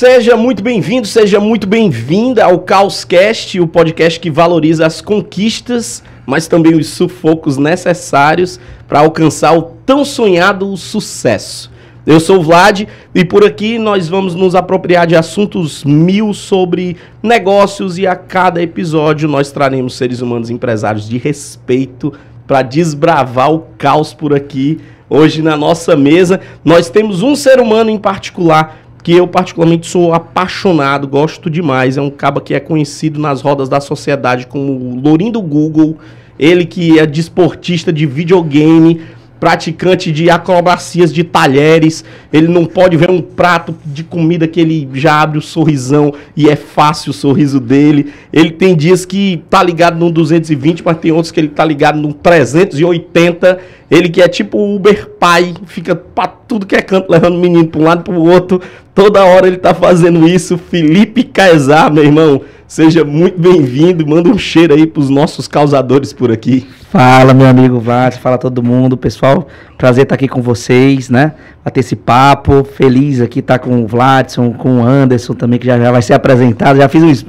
Seja muito bem-vindo, seja muito bem-vinda ao Caoscast, o podcast que valoriza as conquistas, mas também os sufocos necessários para alcançar o tão sonhado sucesso. Eu sou o Vlad e por aqui nós vamos nos apropriar de assuntos mil sobre negócios e a cada episódio nós traremos seres humanos empresários de respeito para desbravar o caos por aqui. Hoje na nossa mesa nós temos um ser humano em particular que eu particularmente sou apaixonado, gosto demais. É um caba que é conhecido nas rodas da sociedade como o Lourinho do Google. Ele que é desportista de videogame, praticante de acrobacias de talheres. Ele não pode ver um prato de comida que ele já abre o sorrisão e é fácil o sorriso dele. Ele tem dias que tá ligado no 220, mas tem outros que ele tá ligado no 380. Ele que é tipo o Uber pai, fica pra tudo que é canto, levando o menino pra um lado e pro outro. Toda hora ele tá fazendo isso. Felipe Caesar, meu irmão, seja muito bem-vindo. Manda um cheiro aí pros nossos causadores por aqui. Fala, meu amigo Vlad, fala todo mundo, pessoal. Prazer estar aqui com vocês, né? Bater esse papo. Feliz aqui estar com o Vladson, com o Anderson também, que já vai ser apresentado. Já fiz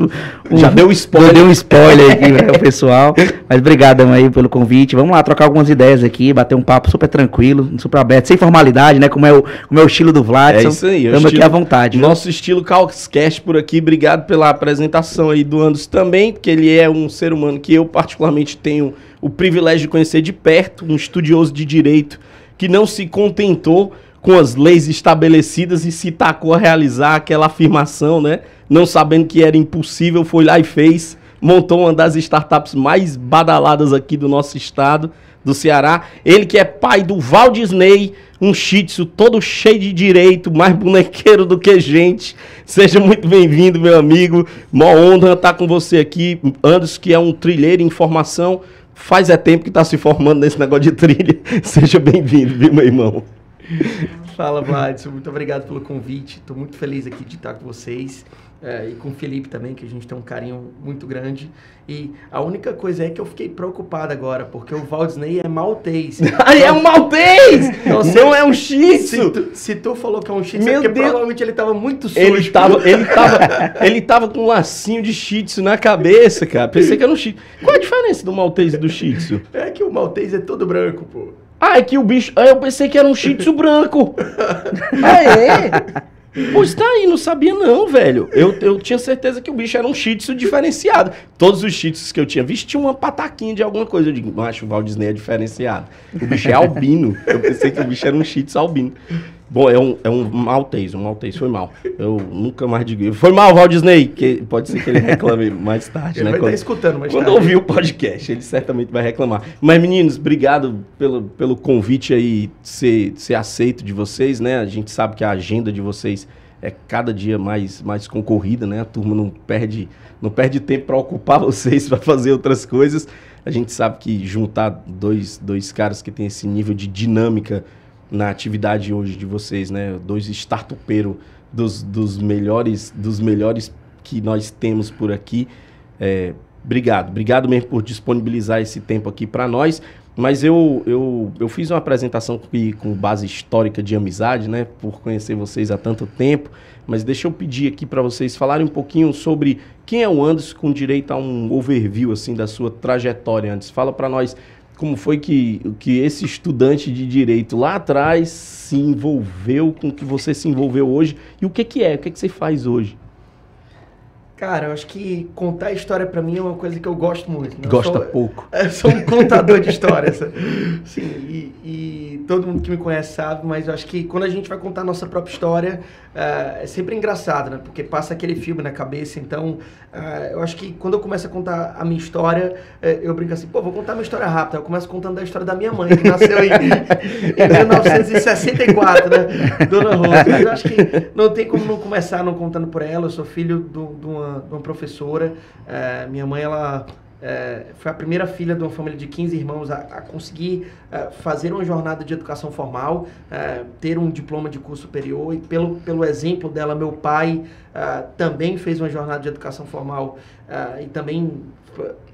já deu spoiler. Deu um spoiler aqui, né, pessoal. Mas obrigado aí pelo convite. Vamos lá trocar algumas ideias aqui, bater um papo super tranquilo, super aberto, sem formalidade, né? Como é o estilo do Vladson. É isso aí. Estamos aqui à vontade. Nosso estilo Caoscast por aqui. Obrigado pela apresentação aí do Anderson também, porque ele é um ser humano que eu particularmente tenho o privilégio de conhecer de perto, um estudioso de direito que não se contentou com as leis estabelecidas e se tacou a realizar aquela afirmação, né? Não sabendo que era impossível, foi lá e fez, montou uma das startups mais badaladas aqui do nosso estado, do Ceará. Ele que é pai do Walt Disney, um shih tzu todo cheio de direito, mais bonequeiro do que gente. Seja muito bem-vindo, meu amigo. Mó honra estar com você aqui. Anderson, que é um trilheiro em formação, faz tempo que está se formando nesse negócio de trilha. Seja bem-vindo, viu, meu irmão? Fala, Vladson. Muito obrigado pelo convite. Estou muito feliz aqui de estar com vocês. E com o Felipe também, que a gente tem um carinho muito grande. E a única coisa é que eu fiquei preocupado agora, porque o Walt Disney é maltês. É um maltês! Não é um shih tzu! Se tu falou que é um shih tzu, é porque provavelmente ele estava muito sujo. Ele tava com um lacinho de shih tzu na cabeça, cara. Pensei que era um shih tzu. Qual a diferença do maltês e do shih tzu? É que o maltês é todo branco, pô. Ah, é que o bicho... Eu pensei que era um shih tzu branco. Ah, é? Pô, está aí, não sabia não, velho. Eu tinha certeza que o bicho era um shih tzu diferenciado. Todos os shih tzus que eu tinha visto tinham uma pataquinha de alguma coisa. Eu digo, macho, o Walt Disney é diferenciado. O bicho é albino. Eu pensei que o bicho era um shih tzu albino. Bom, é um maltês, foi mal. Eu nunca mais digo. Foi mal, Walt Disney, que pode ser que ele reclame mais tarde, ele né? Vai estar escutando mais tarde. Quando ouvir o podcast, ele certamente vai reclamar. Mas, meninos, obrigado pelo convite aí ser aceito de vocês, né? A gente sabe que a agenda de vocês é cada dia mais concorrida, né? A turma não perde tempo para ocupar vocês, para fazer outras coisas. A gente sabe que juntar dois caras que tem esse nível de dinâmica na atividade hoje de vocês, né? Dois startupeiros dos melhores que nós temos por aqui. Obrigado mesmo por disponibilizar esse tempo aqui para nós. Mas eu fiz uma apresentação com base histórica de amizade, né? Por conhecer vocês há tanto tempo. Mas deixa eu pedir aqui para vocês falarem um pouquinho sobre quem é o Anderson, com direito a um overview assim da sua trajetória antes. Fala para nós como foi que esse estudante de direito lá atrás se envolveu com o que você se envolveu hoje e o que é que você faz hoje? Cara, eu acho que contar história pra mim é uma coisa que eu gosto muito. Né? Gosta pouco. Eu sou um contador de histórias. Sim, e todo mundo que me conhece sabe, mas eu acho que quando a gente vai contar a nossa própria história, é sempre engraçado, né? Porque passa aquele filme na cabeça. Então, eu acho que quando eu começo a contar a minha história, eu brinco assim, vou contar a minha história rápida. Eu começo contando a história da minha mãe, que nasceu em 1964, né? Dona Rosa. Eu acho que não tem como não começar não contando por ela. Eu sou filho de uma professora. Minha mãe, ela foi a primeira filha de uma família de 15 irmãos a conseguir fazer uma jornada de educação formal, ter um diploma de curso superior, e pelo exemplo dela, meu pai também fez uma jornada de educação formal e também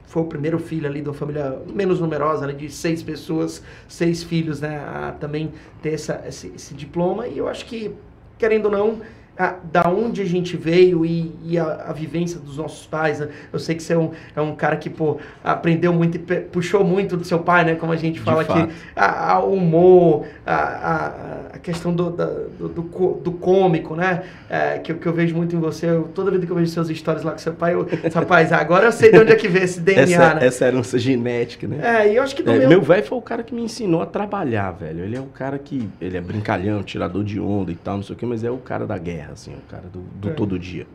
foi o primeiro filho ali de uma família menos numerosa, ali de 6 pessoas, 6 filhos, né, a também ter esse diploma. E eu acho que, querendo ou não, da onde a gente veio e a vivência dos nossos pais, né? Eu sei que você é um cara que, pô, aprendeu muito e puxou muito do seu pai, né? Como a gente fala aqui, o humor, a questão do cômico, né? Que eu vejo muito em você. Toda vez que eu vejo seus stories lá com seu pai, rapaz, agora eu sei de onde é que veio esse DNA, né? Essa herança genética, né? E eu acho que meu velho foi o cara que me ensinou a trabalhar, velho. Ele é o cara que... Ele é brincalhão, tirador de onda e tal, não sei o quê, mas é o cara da guerra, assim, o cara do todo dia.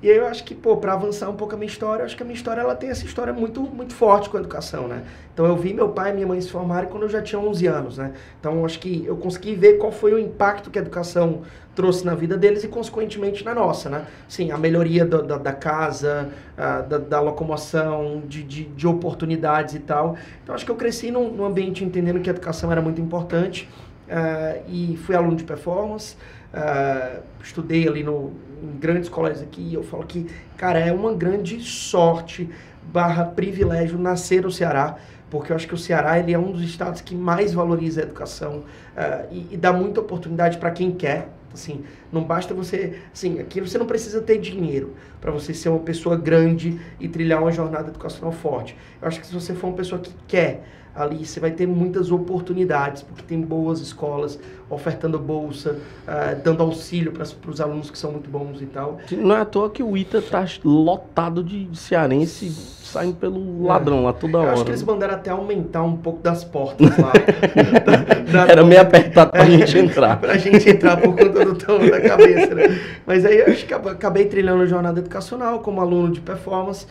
E aí eu acho que, pô, pra avançar um pouco a minha história, eu acho que a minha história, ela tem essa história muito, muito forte com a educação, né? Então eu vi meu pai e minha mãe se formarem quando eu já tinha 11 anos, né? Então eu acho que eu consegui ver qual foi o impacto que a educação trouxe na vida deles e, consequentemente, na nossa, né? Sim, a melhoria da casa, da locomoção, de oportunidades e tal. Então acho que eu cresci num ambiente entendendo que a educação era muito importante e fui aluno de performance. Estudei ali em grandes colégios aqui e eu falo que, cara, é uma grande sorte / privilégio nascer no Ceará, porque eu acho que o Ceará ele é um dos estados que mais valoriza a educação e dá muita oportunidade para quem quer. Assim, não basta você... Assim, aqui você não precisa ter dinheiro para você ser uma pessoa grande e trilhar uma jornada educacional forte. Eu acho que se você for uma pessoa que quer, ali você vai ter muitas oportunidades, porque tem boas escolas ofertando bolsa, dando auxílio para os alunos que são muito bons e tal. Não é à toa que o ITA tá lotado de cearense saindo pelo ladrão lá toda hora. Eu acho que eles mandaram até aumentar um pouco das portas lá. Era meio apertado pra gente entrar. Pra gente entrar por conta do tamanho da cabeça, né? Mas aí eu acho que acabei trilhando a jornada educacional como aluno de performance.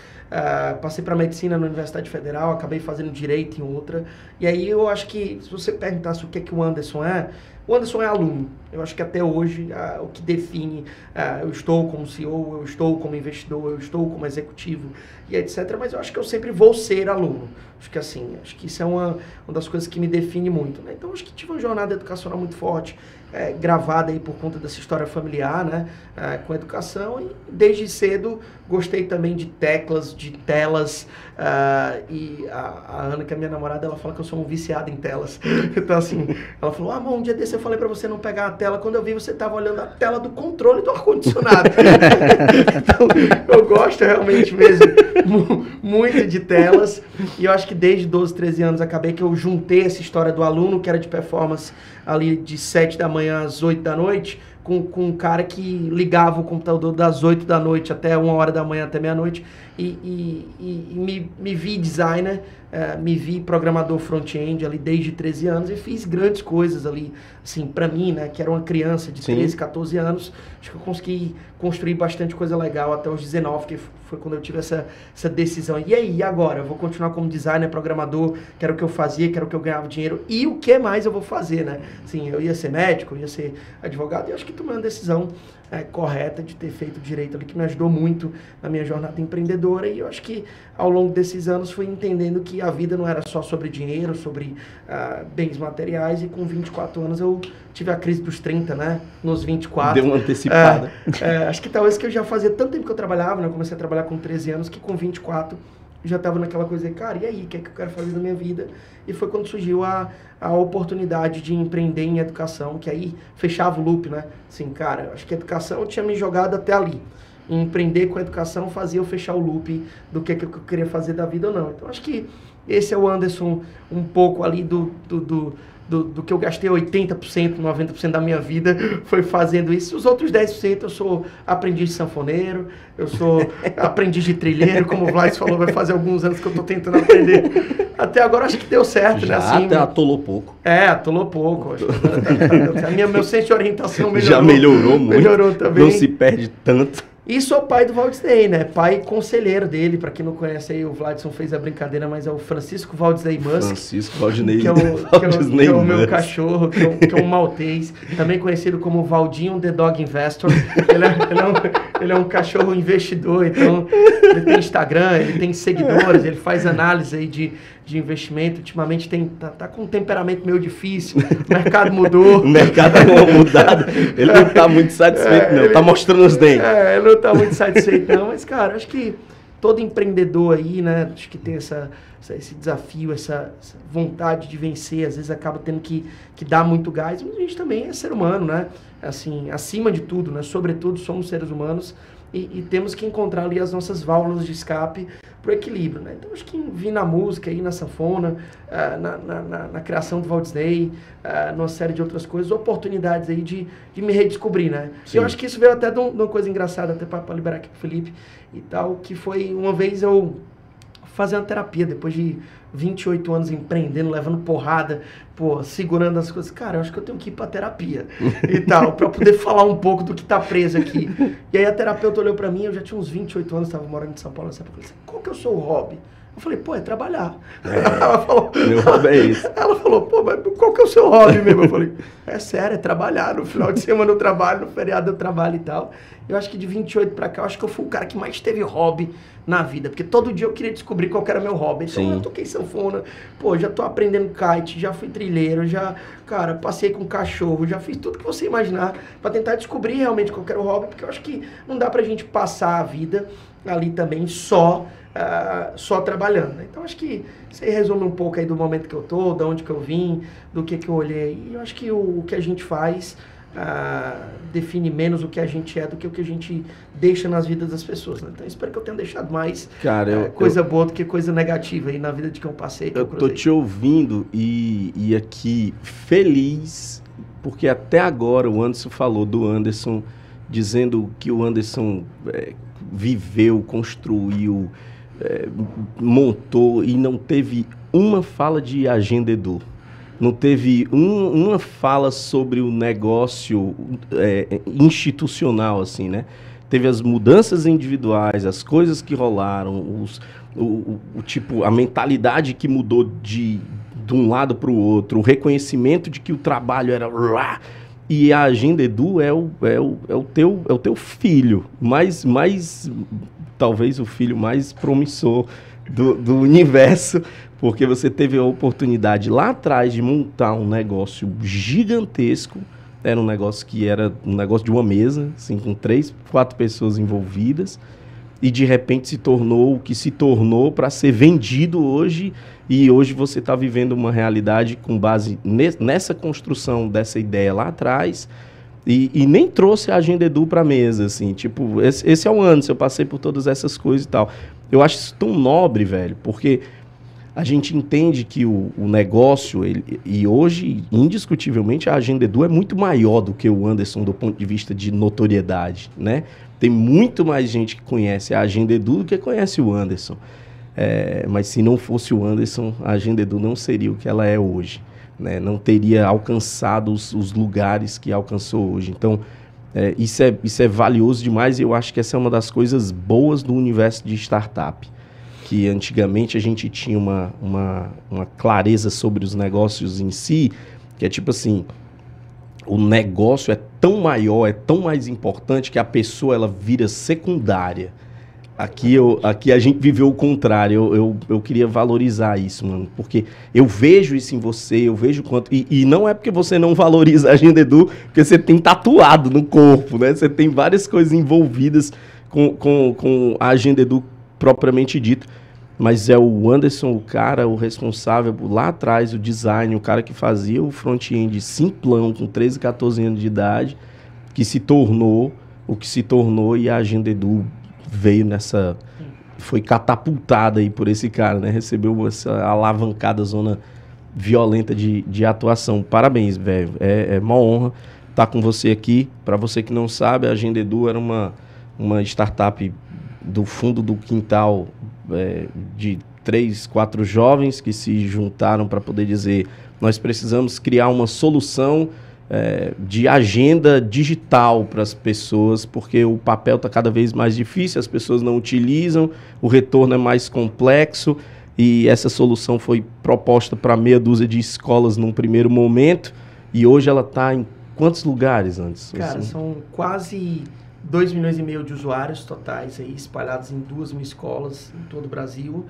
Passei para medicina na Universidade Federal, acabei fazendo direito em outra. E aí eu acho que, se você perguntasse o que o Anderson o Anderson é aluno. Eu acho que até hoje o que define, eu estou como CEO, eu estou como investidor, eu estou como executivo e etc. Mas eu acho que eu sempre vou ser aluno. Acho que assim, acho que isso é uma das coisas que me define muito, né? Então acho que tive uma jornada educacional muito forte, gravada aí por conta dessa história familiar, né? Com a educação, e desde cedo gostei também de teclas, de telas, e a Ana, que é minha namorada, ela fala que eu sou um viciado em telas. Então assim, ela falou, amor, um dia desse eu falei pra você não pegar a tela, quando eu vi você tava olhando a tela do controle do ar-condicionado. Então eu gosto realmente mesmo muito de telas, e eu acho que desde 12, 13 anos acabei que eu juntei essa história do aluno que era de performance ali de 7 da manhã às 8 da noite, com um cara que ligava o computador das 8 da noite até 1 hora da manhã, até meia-noite, e me vi designer, me vi programador front-end ali desde 13 anos e fiz grandes coisas ali, assim, pra mim, né, que era uma criança de 13, 14 anos, acho que eu consegui construir bastante coisa legal até os 19, que foi quando eu tive essa decisão. E aí, agora? Eu vou continuar como designer, programador, que era o que eu fazia, que era o que eu ganhava dinheiro, e o que mais eu vou fazer, né? Assim, eu ia ser médico, eu ia ser advogado, e eu acho que tomei uma decisão correta de ter feito direito ali, que me ajudou muito na minha jornada empreendedora, e eu acho que ao longo desses anos fui entendendo que a vida não era só sobre dinheiro, sobre bens materiais, e com 24 anos eu tive a crise dos 30, né? Nos 24. Deu uma antecipada. Acho que talvez que eu já fazia tanto tempo que eu trabalhava, né? Eu comecei a trabalhar com 13 anos, que com 24 já estava naquela coisa de, cara, e aí, o que é que eu quero fazer na minha vida? E foi quando surgiu a oportunidade de empreender em educação, que aí fechava o loop, né? Assim, cara, eu acho que a educação tinha me jogado até ali. E empreender com a educação fazia eu fechar o loop do que eu queria fazer da vida ou não. Então, acho que esse é o Anderson um pouco ali do que eu gastei 80%, 90% da minha vida foi fazendo isso. Os outros 10% eu sou aprendiz de sanfoneiro, eu sou aprendiz de trilheiro, como o Vlad falou, vai fazer alguns anos que eu estou tentando aprender. Até agora acho que deu certo, já, né? Assim, até atolou pouco. Atolou pouco. Meu senso de orientação melhorou. Já melhorou muito. Melhorou também. Não se perde tanto. E sou pai do Valdisley, né? Pai conselheiro dele, para quem não conhece aí, o Vladson fez a brincadeira, mas é o Francisco Valdisley Musk. Francisco Valdinei que é o meu cachorro, que é um maltês, também conhecido como Valdinho The Dog Investor. Ele é um cachorro investidor, então ele tem Instagram, ele tem seguidores, ele faz análise aí de investimento. Ultimamente tá com um temperamento meio difícil, o mercado mudou. O mercado é mudado, ele não tá muito satisfeito não, tá mostrando os dentes. Ele não tá muito satisfeito não, mas cara, acho que todo empreendedor aí, né, acho que tem esse desafio, essa vontade de vencer, às vezes acaba tendo que dar muito gás, mas a gente também é ser humano, né? Assim, acima de tudo, né? Sobretudo somos seres humanos e temos que encontrar ali as nossas válvulas de escape pro equilíbrio, né? Então acho que vir na música, aí na sanfona, na criação do Walt Disney, numa série de outras coisas, oportunidades aí de me redescobrir, né? Sim. Eu acho que isso veio até de uma coisa engraçada, até para liberar aqui pro Felipe e tal, que foi uma vez eu fazer uma terapia, depois de 28 anos empreendendo, levando porrada, segurando as coisas. Cara, eu acho que eu tenho que ir pra terapia e tal, pra poder falar um pouco do que tá preso aqui. E aí a terapeuta olhou pra mim, eu já tinha uns 28 anos, tava morando em São Paulo nessa época. Qual que é o seu hobby? Eu falei, é trabalhar. Ela falou, meu hobby é isso. Ela falou, mas qual que é o seu hobby mesmo? Eu falei, é sério, é trabalhar. No final de semana eu trabalho, no feriado eu trabalho e tal. Eu acho que de 28 pra cá, eu acho que eu fui o cara que mais teve hobby na vida. Porque todo dia eu queria descobrir qual que era meu hobby. Então eu toquei sanfona, já tô aprendendo kite, já fui trilheiro, cara, passei com cachorro, já fiz tudo que você imaginar pra tentar descobrir realmente qual que era o hobby. Porque eu acho que não dá pra gente passar a vida ali também só trabalhando, né? Então acho que isso aí resume um pouco aí do momento que eu tô, de onde que eu vim, do que eu olhei. E eu acho que o que a gente faz define menos o que a gente é do que o que a gente deixa nas vidas das pessoas, né? Então espero que eu tenha deixado mais coisa boa do que coisa negativa aí na vida de quem eu passei. Eu tô te ouvindo e aqui feliz, porque até agora o Anderson falou do Anderson, dizendo que o Anderson viveu, construiu, montou e não teve uma fala de Agenda Edu. Não teve uma fala sobre o negócio institucional, assim, né? Teve as mudanças individuais, as coisas que rolaram, tipo, a mentalidade que mudou de um lado para o outro, o reconhecimento de que o trabalho era lá. E a Agenda Edu é o teu filho, talvez o filho mais promissor do universo, porque você teve a oportunidade lá atrás de montar um negócio gigantesco. Era um negócio que era um negócio de uma mesa, assim, com 3, 4 pessoas envolvidas, e de repente se tornou o que se tornou para ser vendido hoje, e hoje você está vivendo uma realidade com base nessa construção dessa ideia lá atrás, e nem trouxe a Agenda Edu para a mesa, assim, tipo, esse é o ano, eu passei por todas essas coisas e tal. Eu acho isso tão nobre, velho, porque a gente entende que o negócio, e hoje, indiscutivelmente, a Agenda Edu é muito maior do que o Anderson do ponto de vista de notoriedade, né? Tem muito mais gente que conhece a Agenda Edu do que conhece o Anderson. Mas se não fosse o Anderson, a Agenda Edu não seria o que ela é hoje, né? Não teria alcançado os lugares que alcançou hoje. Então, isso é valioso demais, e eu acho que essa é uma das coisas boas do universo de startup. Que antigamente a gente tinha uma clareza sobre os negócios em si, que é tipo assim, o negócio é tão maior, é tão mais importante que a pessoa ela vira secundária. Aqui a gente viveu o contrário, eu queria valorizar isso, mano, porque eu vejo isso em você, eu vejo quanto... E não é porque você não valoriza a Agenda Edu, porque você tem tatuado no corpo, né? Você tem várias coisas envolvidas com a Agenda Edu propriamente dito, mas é o Anderson, o cara, o responsável lá atrás, o design, o cara que fazia o front-end simplão, com 13, 14 anos de idade, que se tornou o que se tornou, e a Agenda Edu veio foi catapultada aí por esse cara, né? Recebeu essa alavancada, zona violenta de atuação. Parabéns, velho. É uma honra estar com você aqui. Para você que não sabe, a Agenda Edu era uma startup do fundo do quintal, de 3, 4 jovens que se juntaram para poder dizer: nós precisamos criar uma solução de agenda digital para as pessoas, porque o papel está cada vez mais difícil, as pessoas não utilizam, o retorno é mais complexo, e essa solução foi proposta para meia dúzia de escolas num primeiro momento, e hoje ela está em quantos lugares, antes? Cara, assim? São quase 2,5 milhões de usuários totais aí, espalhados em 2.000 escolas em todo o Brasil.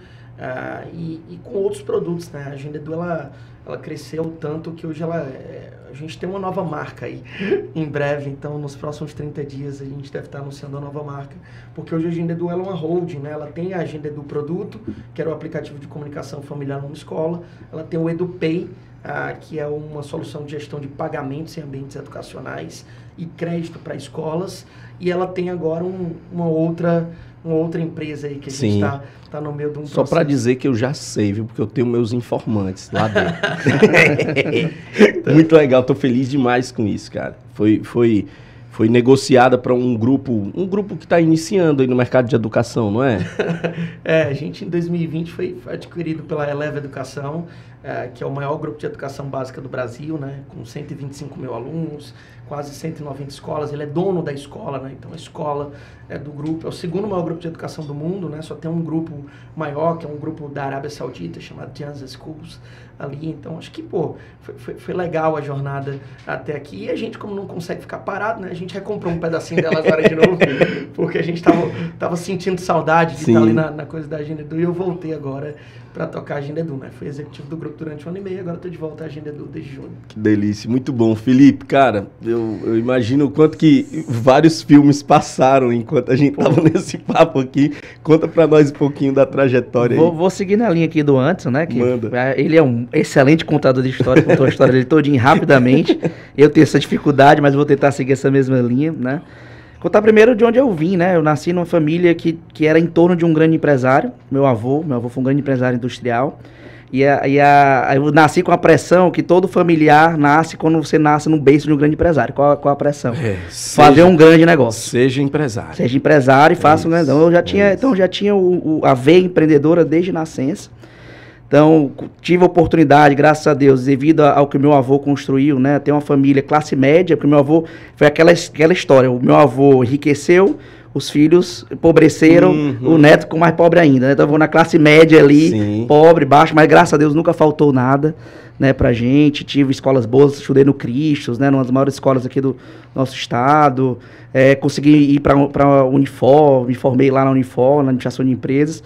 e com outros produtos, né? A Agenda Edu, ela cresceu tanto que hoje a gente tem uma nova marca aí em breve, então nos próximos 30 dias a gente deve estar anunciando a nova marca, porque hoje a Agenda Edu ela é uma holding, né? Ela tem a Agenda Edu Produto, que era o aplicativo de comunicação familiar numa escola, ela tem o EduPay, que é uma solução de gestão de pagamentos em ambientes educacionais e crédito para escolas, e ela tem agora uma outra empresa aí que a gente está no meio de um processo. Só para dizer que eu já sei, viu? Porque eu tenho meus informantes lá dentro. Muito legal, tô feliz demais com isso, cara. Foi negociada para um grupo que está iniciando aí no mercado de educação, não é? A gente em 2020 foi adquirido pela Eleva Educação, que é o maior grupo de educação básica do Brasil, né? Com 125 mil alunos, quase 190 escolas. Ele é dono da escola, né? Então a escola do grupo é o segundo maior grupo de educação do mundo, né? Só tem um grupo maior, que é um grupo da Arábia Saudita, chamado Janza Schools, ali. Então acho que, foi legal a jornada até aqui. E a gente, como não consegue ficar parado, né? A gente recomprou um pedacinho dela agora de novo, porque a gente tava sentindo saudade de estar ali na coisa da Agenda Edu, e eu voltei agora para tocar a Agenda Edu, né? Fui executivo do grupo durante 1 ano e meio, agora estou de volta à Agenda Edu desde junho. Que delícia, muito bom. Felipe, cara, eu imagino o quanto que vários filmes passaram enquanto a gente tava nesse papo aqui. Conta para nós um pouquinho da trajetória aí. Vou seguir na linha aqui do Anderson, né? Que Manda. Ele é um excelente contador de história, contou a história dele todinho rapidamente. Eu tenho essa dificuldade, mas vou tentar seguir essa mesma linha, né? Contar primeiro de onde eu vim, né? Eu nasci numa família que era em torno de um grande empresário. Meu avô foi um grande empresário industrial. Eu nasci com a pressão que todo familiar nasce quando você nasce no berço de um grande empresário. Qual a pressão? Fazer um grande negócio. Seja empresário. Seja empresário e faça um grande. Eu já tinha a veia empreendedora desde nascença. Então, tive a oportunidade, graças a Deus, devido ao que meu avô construiu, né? Ter uma família classe média, porque meu avô foi aquela história. O meu avô enriqueceu, os filhos empobreceram, o neto ficou mais pobre ainda, né? Então, eu vou na classe média ali, pobre, baixo, mas graças a Deus nunca faltou nada, né, pra gente. Tive escolas boas, estudei no Cristos, né? Uma das maiores escolas aqui do nosso estado. Consegui ir para Unifor, me formei lá na Unifor, na administração de empresas.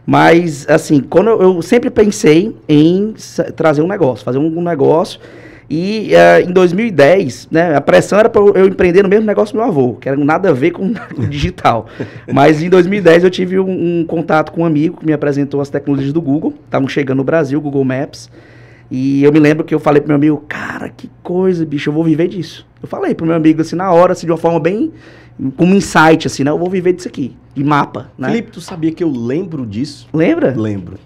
Mas, assim, quando eu sempre pensei em trazer um negócio, fazer um negócio. E em 2010, né, a pressão era para eu empreender no mesmo negócio do meu avô, que era nada a ver com o digital. Mas em 2010 eu tive um contato com um amigo que me apresentou as tecnologias do Google. Estavam chegando no Brasil, Google Maps. E eu me lembro que eu falei pro meu amigo, cara, que coisa, bicho, eu vou viver disso. Eu falei pro meu amigo, assim, na hora, assim, de uma forma bem, como um insight, assim, né, eu vou viver disso aqui, de mapa, né. Felipe, tu sabia que eu lembro disso? Lembra? Lembro.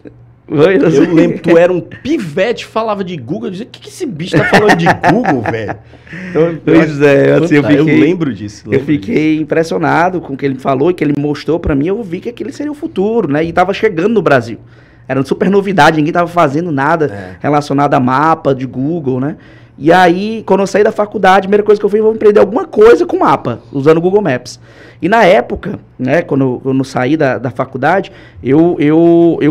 Eu lembro, tu era um pivete, falava de Google, eu dizia, o que esse bicho tá falando de Google, velho? Então, pois assim, eu lembro disso. Eu fiquei impressionado com o que ele falou e que ele mostrou pra mim, eu vi que aquele seria o futuro, né, e tava chegando no Brasil. Era uma super novidade, ninguém tava fazendo nada relacionado a mapa de Google, né? E aí, quando eu saí da faculdade, a primeira coisa que eu fiz, vou empreender alguma coisa com mapa, usando o Google Maps. E na época, né, quando eu saí da faculdade, eu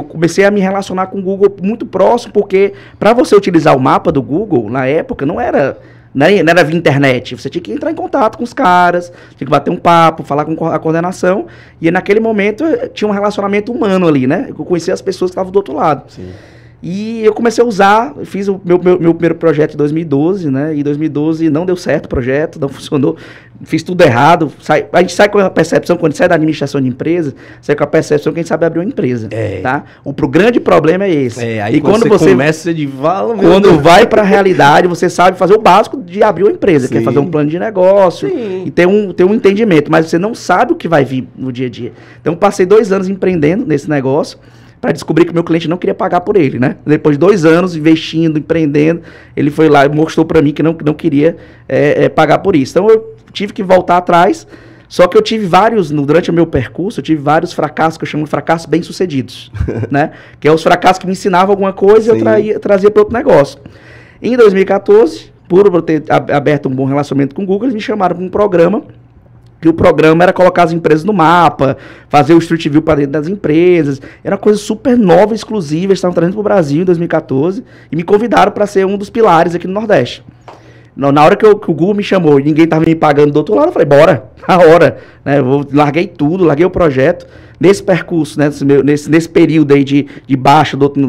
comecei a me relacionar com o Google muito próximo, porque para você utilizar o mapa do Google, na época, não era via internet, você tinha que entrar em contato com os caras, tinha que bater um papo, falar com a coordenação, e naquele momento tinha um relacionamento humano ali, né? Eu conhecia as pessoas que estavam do outro lado. Sim. E eu comecei a usar, fiz o meu primeiro projeto em 2012, né? E em 2012 não deu certo o projeto, não funcionou, fiz tudo errado. A gente sai com a percepção, quando sai da administração de empresa, sai com a percepção que a gente sabe abrir uma empresa, tá? O grande problema é esse. Aí quando você começa de quando vai para a realidade, você sabe fazer o básico de abrir uma empresa, que é fazer um plano de negócio e ter um entendimento, mas você não sabe o que vai vir no dia a dia. Então, passei 2 anos empreendendo nesse negócio, para descobrir que o meu cliente não queria pagar por ele, né? Depois de 2 anos investindo, empreendendo, ele foi lá e mostrou para mim que não queria pagar por isso. Então, eu tive que voltar atrás, só que eu tive durante o meu percurso, eu tive vários fracassos, que eu chamo de fracassos bem-sucedidos, né? Que é os fracassos que me ensinavam alguma coisa e eu trazia para outro negócio. Em 2014, por eu ter aberto um bom relacionamento com o Google, eles me chamaram para um programa, que o programa era colocar as empresas no mapa, fazer o Street View para dentro das empresas. Era uma coisa super nova, exclusiva, eles estavam trazendo para o Brasil em 2014 e me convidaram para ser um dos pilares aqui no Nordeste. Na hora que o Google me chamou e ninguém estava me pagando do outro lado, eu falei, bora. na hora, né? Larguei tudo, larguei o projeto. Nesse percurso, né, nesse período aí de baixa do outro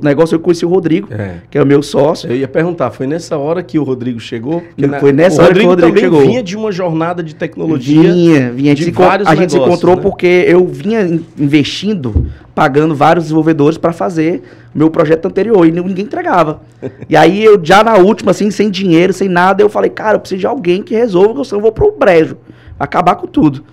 negócio, eu conheci o Rodrigo, que é o meu sócio. Eu ia perguntar, foi nessa hora que o Rodrigo chegou? Foi nessa hora que o Rodrigo chegou. Vinha de uma jornada de tecnologia. Vinha de vários negócios. A gente se encontrou, né? Porque eu vinha investindo, pagando vários desenvolvedores para fazer o meu projeto anterior e ninguém entregava. E aí eu já na última, assim, sem dinheiro, sem nada, eu falei, cara, eu preciso de alguém que resolva, senão eu vou pro brejo, acabar com tudo.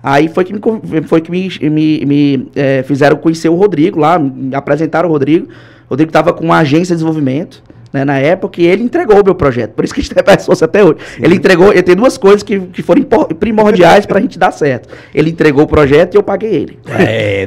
Aí foi que me fizeram conhecer o Rodrigo lá, me apresentaram o Rodrigo. O Rodrigo estava com uma agência de desenvolvimento, né, na época, e ele entregou o meu projeto. Por isso que a gente é pessoa até hoje. Sim. Ele entregou, ele tem duas coisas que foram primordiais para a gente dar certo. Ele entregou o projeto e eu paguei ele.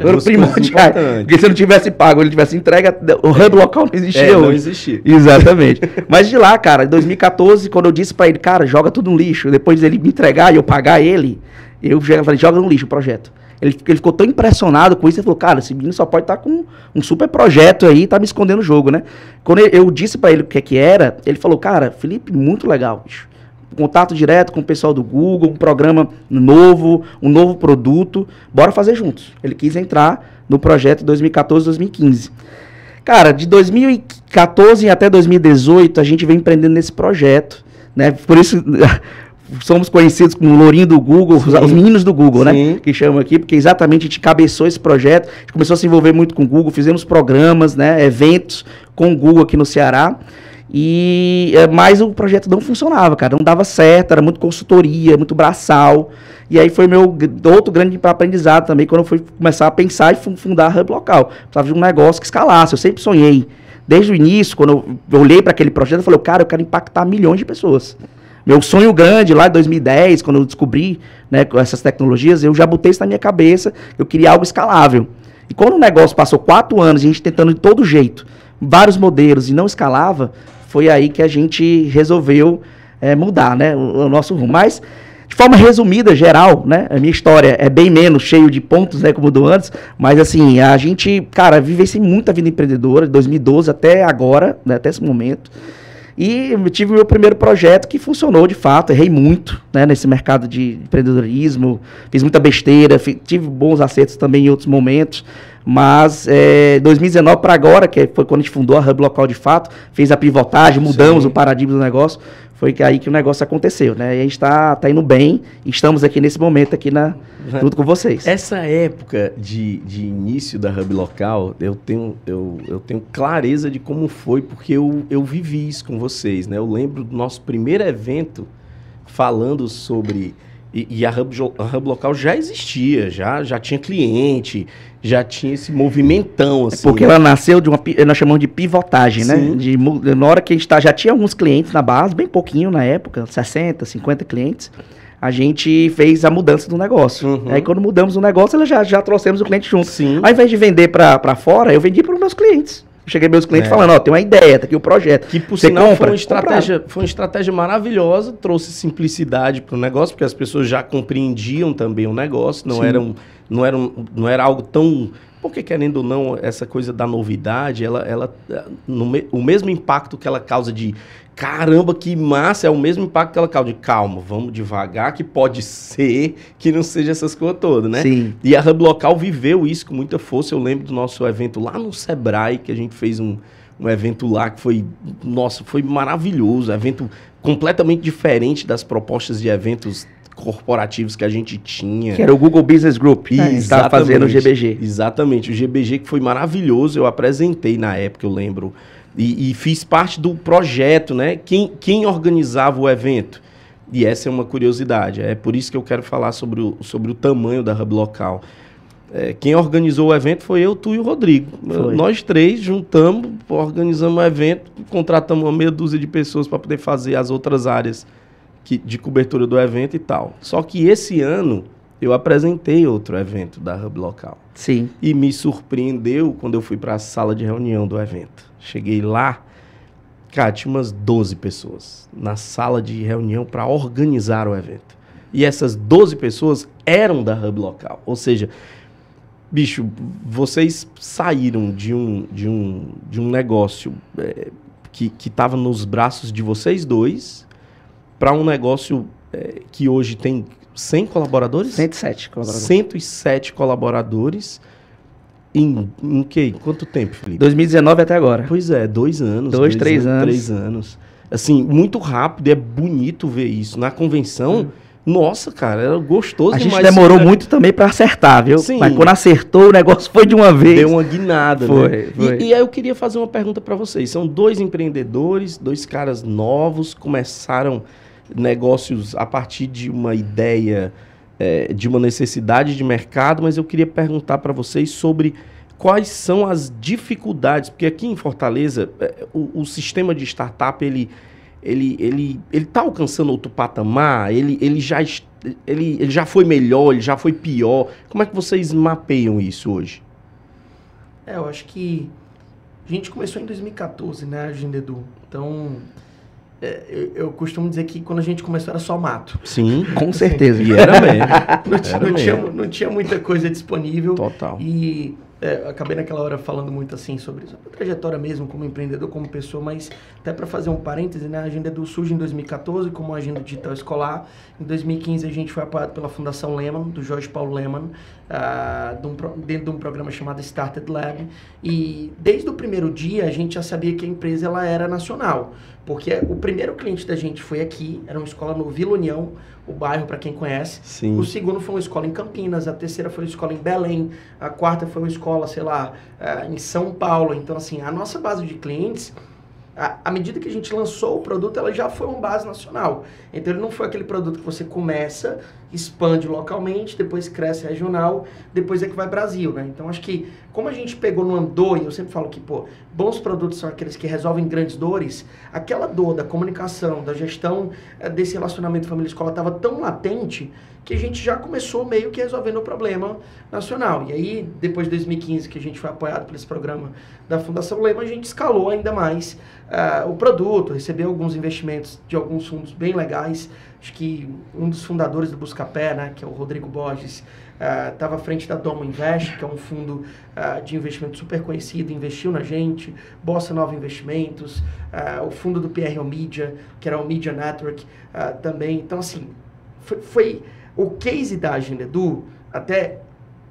Foram primordiais. Porque se eu não tivesse pago, ele tivesse entregue, o hub local não existia hoje. Não existia. Exatamente. Mas de lá, cara, em 2014, quando eu disse para ele, cara, joga tudo no lixo, depois ele me entregar e eu pagar ele, eu falei, joga no lixo o projeto. Ele ficou tão impressionado com isso, ele falou, cara, esse menino só pode estar com um super projeto aí, tá me escondendo o jogo, né? Quando eu disse pra ele o que era, ele falou, cara, Felipe, muito legal, bicho. Contato direto com o pessoal do Google, um programa novo, um novo produto, bora fazer juntos. Ele quis entrar no projeto 2014, 2015. Cara, de 2014 até 2018, a gente vem empreendendo nesse projeto, né? Por isso... somos conhecidos como o Lourinho do Google, os meninos do Google, sim, né? Que chamam aqui, porque exatamente a gente cabeçou esse projeto, a gente começou a se envolver muito com o Google, fizemos programas, né? Eventos com o Google aqui no Ceará. Mas o projeto não funcionava, cara, não dava certo, era muito consultoria, muito braçal. E aí foi meu outro grande aprendizado também, quando eu fui começar a pensar em fundar a Hub Local. Precisava de um negócio que escalasse, eu sempre sonhei. Desde o início, quando eu olhei para aquele projeto, eu falei, cara, eu quero impactar milhões de pessoas. Meu sonho grande lá em 2010, quando eu descobri, né, essas tecnologias, eu já botei isso na minha cabeça, eu queria algo escalável. E quando o negócio passou 4 anos, a gente tentando de todo jeito, vários modelos e não escalava, foi aí que a gente resolveu mudar, né, o nosso rumo. Mas, de forma resumida, geral, né, a minha história é bem menos cheio de pontos, né, como do antes, mas assim, a gente, cara, vivenciei muita vida empreendedora, de 2012 até agora, né, até esse momento. E eu tive o meu primeiro projeto que funcionou de fato, errei muito, né, nesse mercado de empreendedorismo, fiz muita besteira, tive bons acertos também em outros momentos, mas 2019 para agora, que foi quando a gente fundou a Hub Local de fato, fez a pivotagem, mudamos o paradigma do negócio, foi aí que o negócio aconteceu, né? E a gente está indo bem, e estamos aqui nesse momento aqui junto com vocês. Essa época de início da Hub Local, eu tenho clareza de como foi, porque eu vivi isso com vocês, né? Eu lembro do nosso primeiro evento falando sobre... E a Hub Local já existia, já tinha cliente, já tinha esse movimentão, assim. Porque ela nasceu nós chamamos de pivotagem, sim, né? Na hora que a gente já tinha alguns clientes na base, bem pouquinho na época, 60, 50 clientes, a gente fez a mudança do negócio. Uhum. Aí quando mudamos o negócio, já trouxemos o cliente junto. Sim. Ao invés de vender para fora, eu vendi para os meus clientes. Cheguei meus clientes falando, ó, tem uma ideia, tá aqui o projeto. Que por sinal foi uma estratégia maravilhosa, trouxe simplicidade para o negócio, porque as pessoas já compreendiam também o negócio, não era algo tão... Porque, querendo ou não, essa coisa da novidade, o mesmo impacto que ela causa de caramba, que massa, é o mesmo impacto que ela causa de calma, vamos devagar, que pode ser que não seja essas coisas todas, né? Sim. E a Hub Local viveu isso com muita força. Eu lembro do nosso evento lá no Sebrae, que a gente fez um evento lá que foi, nossa, foi maravilhoso, evento completamente diferente das propostas de eventos corporativos que a gente tinha. Que era o Google Business Group, né? Estava fazendo o GBG. Exatamente, o GBG que foi maravilhoso, eu apresentei na época, eu lembro, e fiz parte do projeto, né? Quem organizava o evento? E essa é uma curiosidade, é por isso que eu quero falar sobre o tamanho da Hub Local. Quem organizou o evento foi eu, tu e o Rodrigo. Nós três juntamos, organizamos o evento, contratamos uma meia dúzia de pessoas para poder fazer as outras áreas de cobertura do evento e tal. Só que esse ano eu apresentei outro evento da Hub Local. Sim. E me surpreendeu quando eu fui para a sala de reunião do evento. Cheguei lá, cara, tinha umas 12 pessoas na sala de reunião para organizar o evento. E essas 12 pessoas eram da Hub Local. Ou seja, bicho, vocês saíram de um negócio que estava nos braços de vocês dois para um negócio que hoje tem 100 colaboradores? 107 colaboradores. 107 colaboradores. Em quanto tempo, Felipe? 2019 até agora. Pois é, 2 anos. 3 anos. 3 anos. Assim, muito rápido, é bonito ver isso. Na convenção, nossa, cara, era gostoso A gente demais. demorou muito também pra acertar, viu? Sim. Mas quando acertou, o negócio foi de uma vez. Deu uma guinada, Foi, né? foi. E aí eu queria fazer uma pergunta para vocês. São 2 empreendedores, 2 caras novos, começaram negócios a partir de uma ideia, de uma necessidade de mercado, mas eu queria perguntar para vocês sobre quais são as dificuldades, porque aqui em Fortaleza, o sistema de startup, ele está alcançando outro patamar, ele já foi melhor, ele já foi pior. Como é que vocês mapeiam isso hoje? Eu acho que a gente começou em 2014, né, a Agendedu. Então, eu costumo dizer que quando a gente começou era só mato. Sim, Com certeza. E era mesmo. Não tinha muita coisa disponível. Total. E acabei naquela hora falando muito assim sobre a trajetória mesmo como empreendedor, como pessoa, mas até para fazer um parêntese, né, a Agendedu surge em 2014 como uma agenda digital escolar. Em 2015 a gente foi apoiado pela Fundação Lehman, do Jorge Paulo Lehman, dentro de um programa chamado Started Lab. E desde o primeiro dia a gente já sabia que a empresa ela era nacional, porque o primeiro cliente da gente foi aqui, era uma escola no Vila União, o bairro, para quem conhece. Sim. O segundo foi uma escola em Campinas, a terceira foi uma escola em Belém, a quarta foi uma escola, sei lá, em São Paulo. Então, assim, a nossa base de clientes, à medida que a gente lançou o produto, ela já foi uma base nacional. Então, ele não foi aquele produto que você começa, expande localmente, depois cresce regional, depois é que vai Brasil, né? Então, acho que, como a gente pegou no andor, e eu sempre falo que, bons produtos são aqueles que resolvem grandes dores, aquela dor da comunicação, da gestão desse relacionamento família-escola estava tão latente que a gente já começou meio que resolvendo o problema nacional. E aí, depois de 2015, que a gente foi apoiado por esse programa da Fundação Lehman, a gente escalou ainda mais o produto, recebeu alguns investimentos de alguns fundos bem legais. Acho que um dos fundadores do Buscapé, né, que é o Rodrigo Borges, estava à frente da Domo Invest, que é um fundo de investimento super conhecido, investiu na gente, Bossa Nova Investimentos, o fundo do PR Media, que era o Media Network também. Então, assim, foi o case da Agendedu, até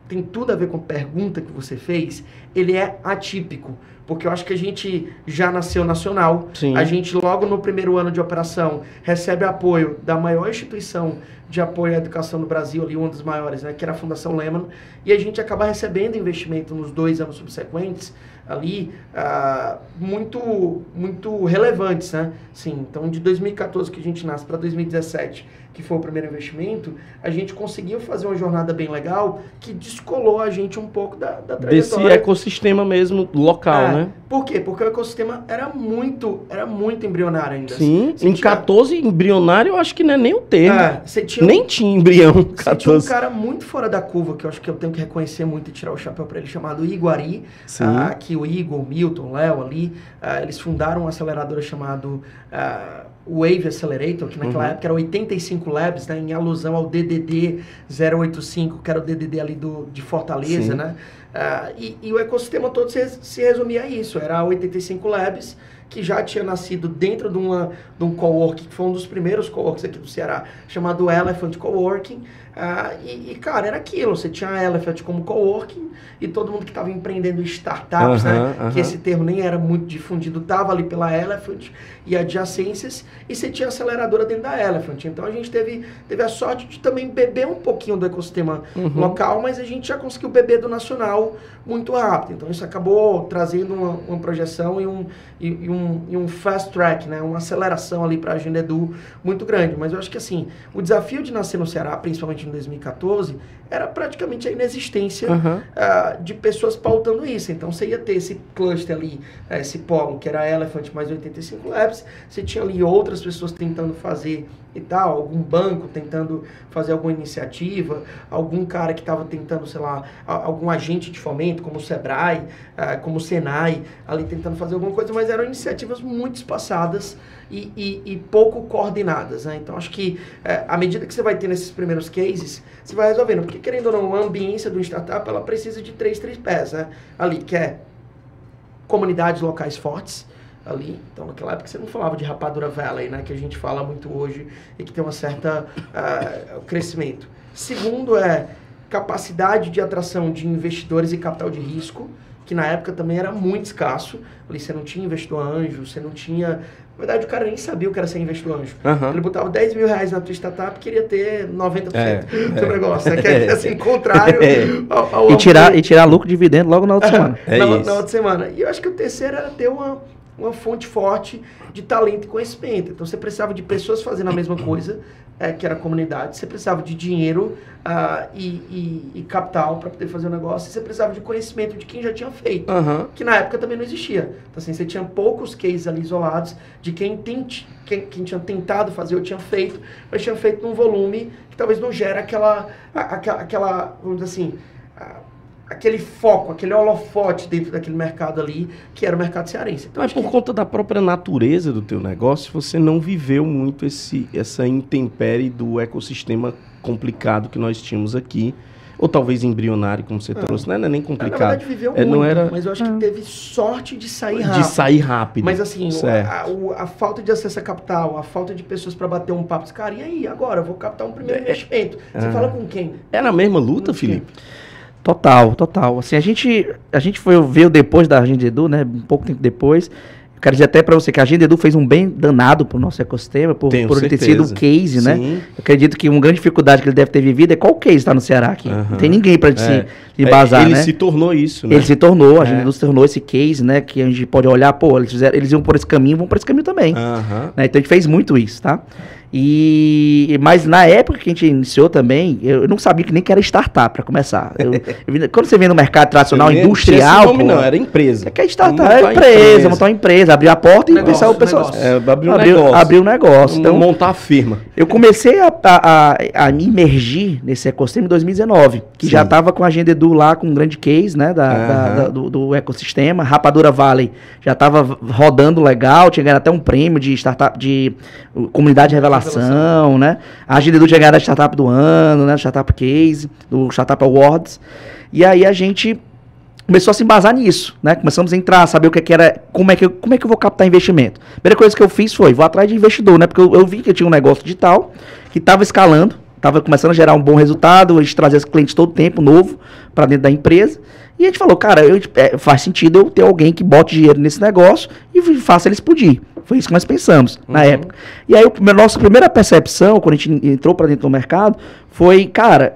tem tudo a ver com a pergunta que você fez, ele é atípico, porque eu acho que a gente já nasceu nacional. Sim. A gente logo no primeiro ano de operação recebe apoio da maior instituição de apoio à educação no Brasil, ali uma das maiores, né, que era a Fundação Lehman, e a gente acaba recebendo investimento nos 2 anos subsequentes, ali, muito relevantes, né? Sim, então de 2014 que a gente nasce para 2017, que foi o primeiro investimento, a gente conseguiu fazer uma jornada bem legal que descolou a gente um pouco da trajetória. Desse ecossistema mesmo local, né? Por quê? Porque o ecossistema era muito embrionário ainda. Sim, em 14 embrionário eu acho que não é nem o termo. Nem tinha embrião. Você tinha um cara muito fora da curva, que eu acho que eu tenho que reconhecer muito e tirar o chapéu para ele, chamado Iguari. Que o Igor, o Milton, o Léo ali, eles fundaram uma aceleradora chamado Wave Accelerator, que naquela época era 85 Labs, né, em alusão ao DDD 085, que era o DDD ali de Fortaleza, né? E o ecossistema todo se resumia a isso, era 85 Labs, que já tinha nascido dentro de um coworking, que foi um dos primeiros coworkings aqui do Ceará, chamado Elephant Coworking. Cara, era aquilo, você tinha a Elephant como coworking e todo mundo que estava empreendendo startups, né, que esse termo nem era muito difundido, estava ali pela Elephant e adjacências, e você tinha aceleradora dentro da Elephant. Então a gente teve a sorte de também beber um pouquinho do ecossistema local, mas a gente já conseguiu beber do nacional muito rápido. Então isso acabou trazendo uma projeção e um fast track, né, uma aceleração ali para a Agendedu muito grande. Mas eu acho que assim, o desafio de nascer no Ceará, principalmente em 2014, era praticamente a inexistência de pessoas pautando isso. Então você ia ter esse cluster ali, esse polo, que era a Elephant mais 85 Labs, você tinha ali outras pessoas tentando fazer e tal, algum banco tentando fazer alguma iniciativa, algum cara que estava tentando, sei lá, algum agente de fomento, como o Sebrae, como o Senai, ali tentando fazer alguma coisa, mas eram iniciativas muito espaçadas e pouco coordenadas, né? Então acho que à medida que você vai ter nesses primeiros cases, você vai resolvendo, porque querendo ou não, a ambiência do startup, ela precisa de três pés, né? Ali, que é comunidades locais fortes, ali. Então, naquela época você não falava de Rapadura Valley, né, que a gente fala muito hoje e que tem uma certa crescimento. Segundo capacidade de atração de investidores e capital de risco, que na época também era muito escasso. Ali você não tinha investidor anjo, você não tinha... Na verdade, o cara nem sabia o que era ser investidor anjo. Ele botava 10 mil reais na tua startup e queria ter 90% do seu negócio. Né? Que é assim, contrário ao e tirar lucro dividendo logo na outra semana. Na outra semana. E eu acho que o terceiro era ter uma fonte forte de talento e conhecimento. Então, você precisava de pessoas fazendo a mesma coisa, que era a comunidade. Você precisava de dinheiro e capital para poder fazer o negócio. E você precisava de conhecimento de quem já tinha feito, que na época também não existia. Então, assim, você tinha poucos cases ali isolados de quem tinha tentado fazer ou tinha feito, mas tinha feito num volume que talvez não gera aquela vamos dizer assim, aquele foco, aquele holofote dentro daquele mercado ali, que era o mercado cearense. Então, mas por conta da própria natureza do teu negócio, você não viveu muito essa intempérie do ecossistema complicado que nós tínhamos aqui, ou talvez embrionário, como você trouxe, não é nem complicado. Na verdade, viveu muito, não era... mas eu acho que teve sorte de sair rápido. De sair rápido. Mas assim, a falta de acesso a capital, a falta de pessoas para bater um papo, cara, e aí, agora, eu vou captar um primeiro investimento. Você fala com quem? Era a mesma luta, Felipe? Total. Assim, a gente veio depois da Agenda Edu, né? Um pouco tempo depois. Eu quero dizer até para você que a Agenda Edu fez um bem danado pro nosso ecossistema, por ele ter sido um case, né? Eu acredito que uma grande dificuldade que ele deve ter vivido é qual case está no Ceará aqui. Não tem ninguém para se embasar, ele né? Ele se tornou isso, né? Ele se tornou, a Agenda Edu se tornou esse case, né? Que a gente pode olhar, pô, eles iam por esse caminho, vão por esse caminho também. Né? Então a gente fez muito isso, tá? Mas na época que a gente iniciou também, eu não sabia que nem que era startup para começar. Quando você vem no mercado tradicional, industrial... Nome, não, era empresa. Que é startup, era empresa, montar uma empresa, abrir a porta e pensar o pessoal... Abrir um negócio. Então, montar a firma. Eu comecei a me imergir nesse ecossistema em 2019, que já estava com a Agenda Edu lá, com um grande case, né, do ecossistema. Rapadura Valley já estava rodando legal, tinha ganhado até um prêmio de startup, de comunidade de revelação, né? A Agenda Edu tinha ganhado a startup do ano, né? Startup Case, do Startup Awards. E aí a gente começou a se embasar nisso, né? Começamos a entrar, saber o que era, como é que eu vou captar investimento. A primeira coisa que eu fiz foi, vou atrás de investidor, né? Porque eu vi que eu tinha um negócio digital que estava escalando, estava começando a gerar um bom resultado, a gente trazia clientes todo tempo, novo, para dentro da empresa. E a gente falou, cara, faz sentido eu ter alguém que bote dinheiro nesse negócio e faça ele explodir. Foi isso que nós pensamos na época. E aí, nossa primeira percepção, quando a gente entrou para dentro do mercado, foi, cara,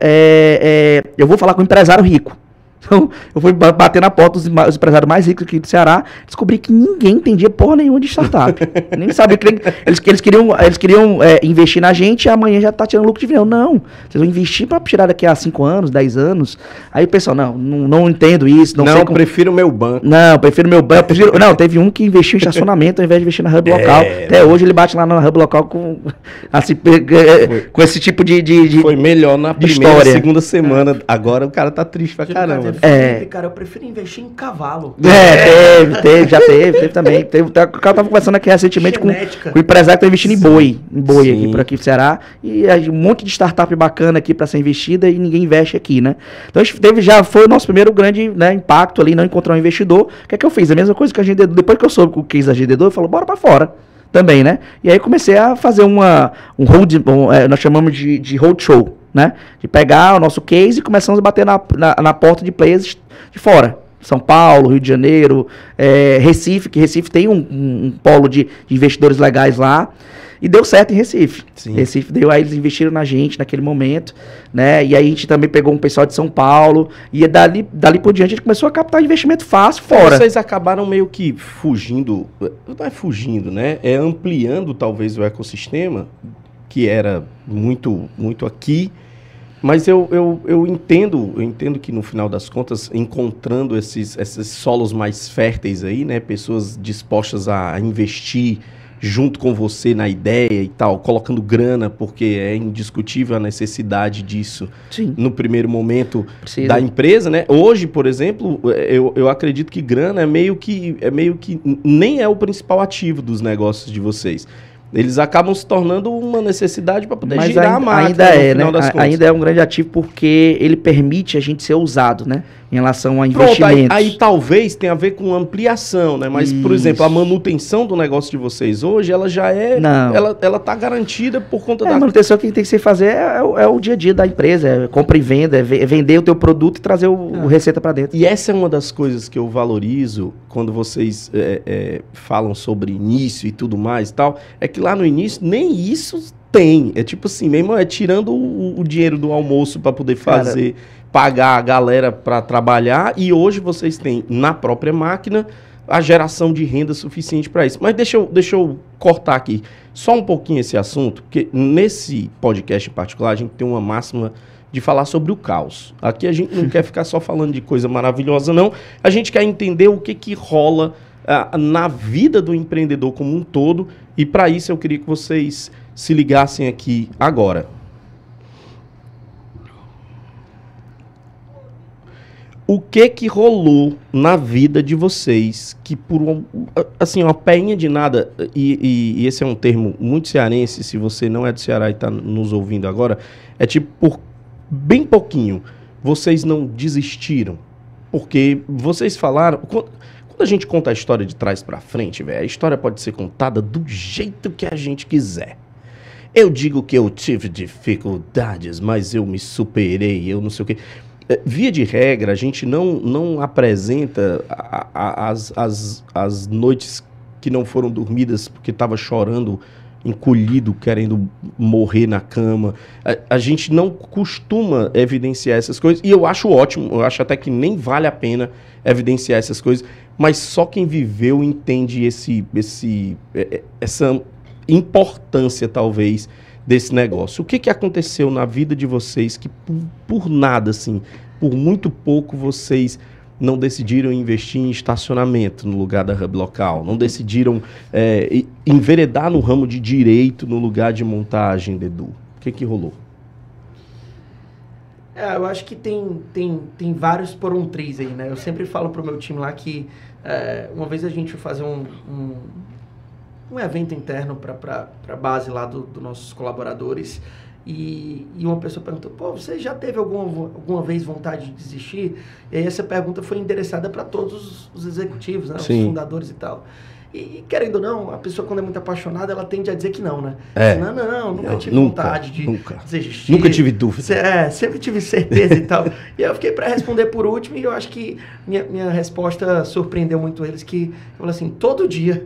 eu vou falar com um empresário rico. Então, eu fui bater na porta dos empresários mais ricos aqui do Ceará, descobri que ninguém entendia porra nenhuma de startup. Nem sabia que eles queriam investir na gente e amanhã já tá tirando lucro de dinheiro. Não, vocês vão investir para tirar daqui a 5 anos, 10 anos. Aí o pessoal, não entendo isso. Não, prefiro o meu banco. Não, prefiro meu banco. Não, teve um que investiu em estacionamento ao invés de investir na hub local. Até hoje ele bate lá na hub local com esse tipo de Foi melhor na primeira, segunda semana. Agora o cara tá triste pra caramba. Felipe, cara, eu prefiro investir em cavalo. Já teve também. O cara tava conversando aqui recentemente com o empresário que tá investindo em boi aqui por aqui no Ceará. E um monte de startup bacana aqui para ser investida e ninguém investe aqui, né? Então a gente já foi o nosso primeiro grande, né, impacto ali, não encontrar um investidor. O que é que eu fiz? A mesma coisa que a Agenda Edu, depois que eu soube o case da Agenda Edu, eu falei, bora para fora também, né? E aí comecei a fazer nós chamamos de roadshow, né? De pegar o nosso case e começamos a bater na porta de players de fora. São Paulo, Rio de Janeiro, Recife, que Recife tem um polo de investidores legais lá. E deu certo em Recife. Recife deu, aí eles investiram na gente naquele momento, né? E aí a gente também pegou um pessoal de São Paulo. E dali por diante a gente começou a captar investimento fácil fora. Vocês acabaram meio que fugindo, não é fugindo, né? É ampliando talvez o ecossistema, que era muito, muito aqui. Mas eu entendo que no final das contas, encontrando esses solos mais férteis aí, né? Pessoas dispostas a investir junto com você na ideia e tal, colocando grana, porque é indiscutível a necessidade disso. Sim. No primeiro momento da empresa, né? Hoje, por exemplo, eu acredito que grana é meio que nem é o principal ativo dos negócios de vocês. Eles acabam se tornando uma necessidade para poder Mas girar a máquina ainda no é, final né? das contas. Ainda é um grande ativo porque ele permite a gente ser ousado, né? Em relação a Pronto, investimentos. aí talvez tenha a ver com ampliação, né? Mas, por exemplo, a Isso. manutenção do negócio de vocês hoje, ela já é... Não. Ela tá garantida por conta A da... manutenção que tem que se fazer é o dia a dia da empresa, é compra e venda, é vender o teu produto e trazer o receita para dentro. E essa é uma das coisas que eu valorizo quando vocês falam sobre início e tudo mais e tal, é que lá no início nem isso tem. É tipo assim, mesmo tirando o dinheiro do almoço para poder fazer, pagar a galera para trabalhar, e hoje vocês têm na própria máquina a geração de renda suficiente para isso. Mas deixa eu cortar aqui só um pouquinho esse assunto, porque nesse podcast em particular a gente tem uma máxima de falar sobre o caos. Aqui a gente não quer ficar só falando de coisa maravilhosa, não. A gente quer entender o que rola na vida do empreendedor como um todo, e para isso eu queria que vocês se ligassem aqui agora. O que rolou na vida de vocês que por assim, uma peinha de nada, e esse é um termo muito cearense, se você não é do Ceará e está nos ouvindo agora, é tipo, por bem pouquinho, vocês não desistiram? Porque vocês falaram... Quando a gente conta a história de trás para frente, velho, a história pode ser contada do jeito que a gente quiser. Eu digo que eu tive dificuldades, mas eu me superei, eu não sei o quê. Via de regra, a gente não apresenta as noites que não foram dormidas porque estava chorando, encolhido, querendo morrer na cama. A gente não costuma evidenciar essas coisas, e eu acho ótimo, eu acho até que nem vale a pena evidenciar essas coisas, mas só quem viveu entende essa importância, talvez, desse negócio. O que aconteceu na vida de vocês que por nada, assim, por muito pouco vocês não decidiram investir em estacionamento no lugar da hub local, não decidiram enveredar no ramo de direito no lugar de montagem, Dedu? O que rolou? Eu acho que tem vários por um triz aí, né? Eu sempre falo pro meu time lá que uma vez a gente foi fazer um evento interno para a base lá dos nossos colaboradores, e uma pessoa perguntou, pô, você já teve alguma vez vontade de desistir? E aí essa pergunta foi endereçada para todos os executivos, né? Os fundadores e tal. E querendo ou não, a pessoa quando é muito apaixonada, ela tende a dizer que não, né? Nunca tive vontade de desistir. Nunca tive dúvida. Sempre tive certeza e tal. E eu fiquei para responder por último, e eu acho que minha resposta surpreendeu muito eles, que eu falei assim, todo dia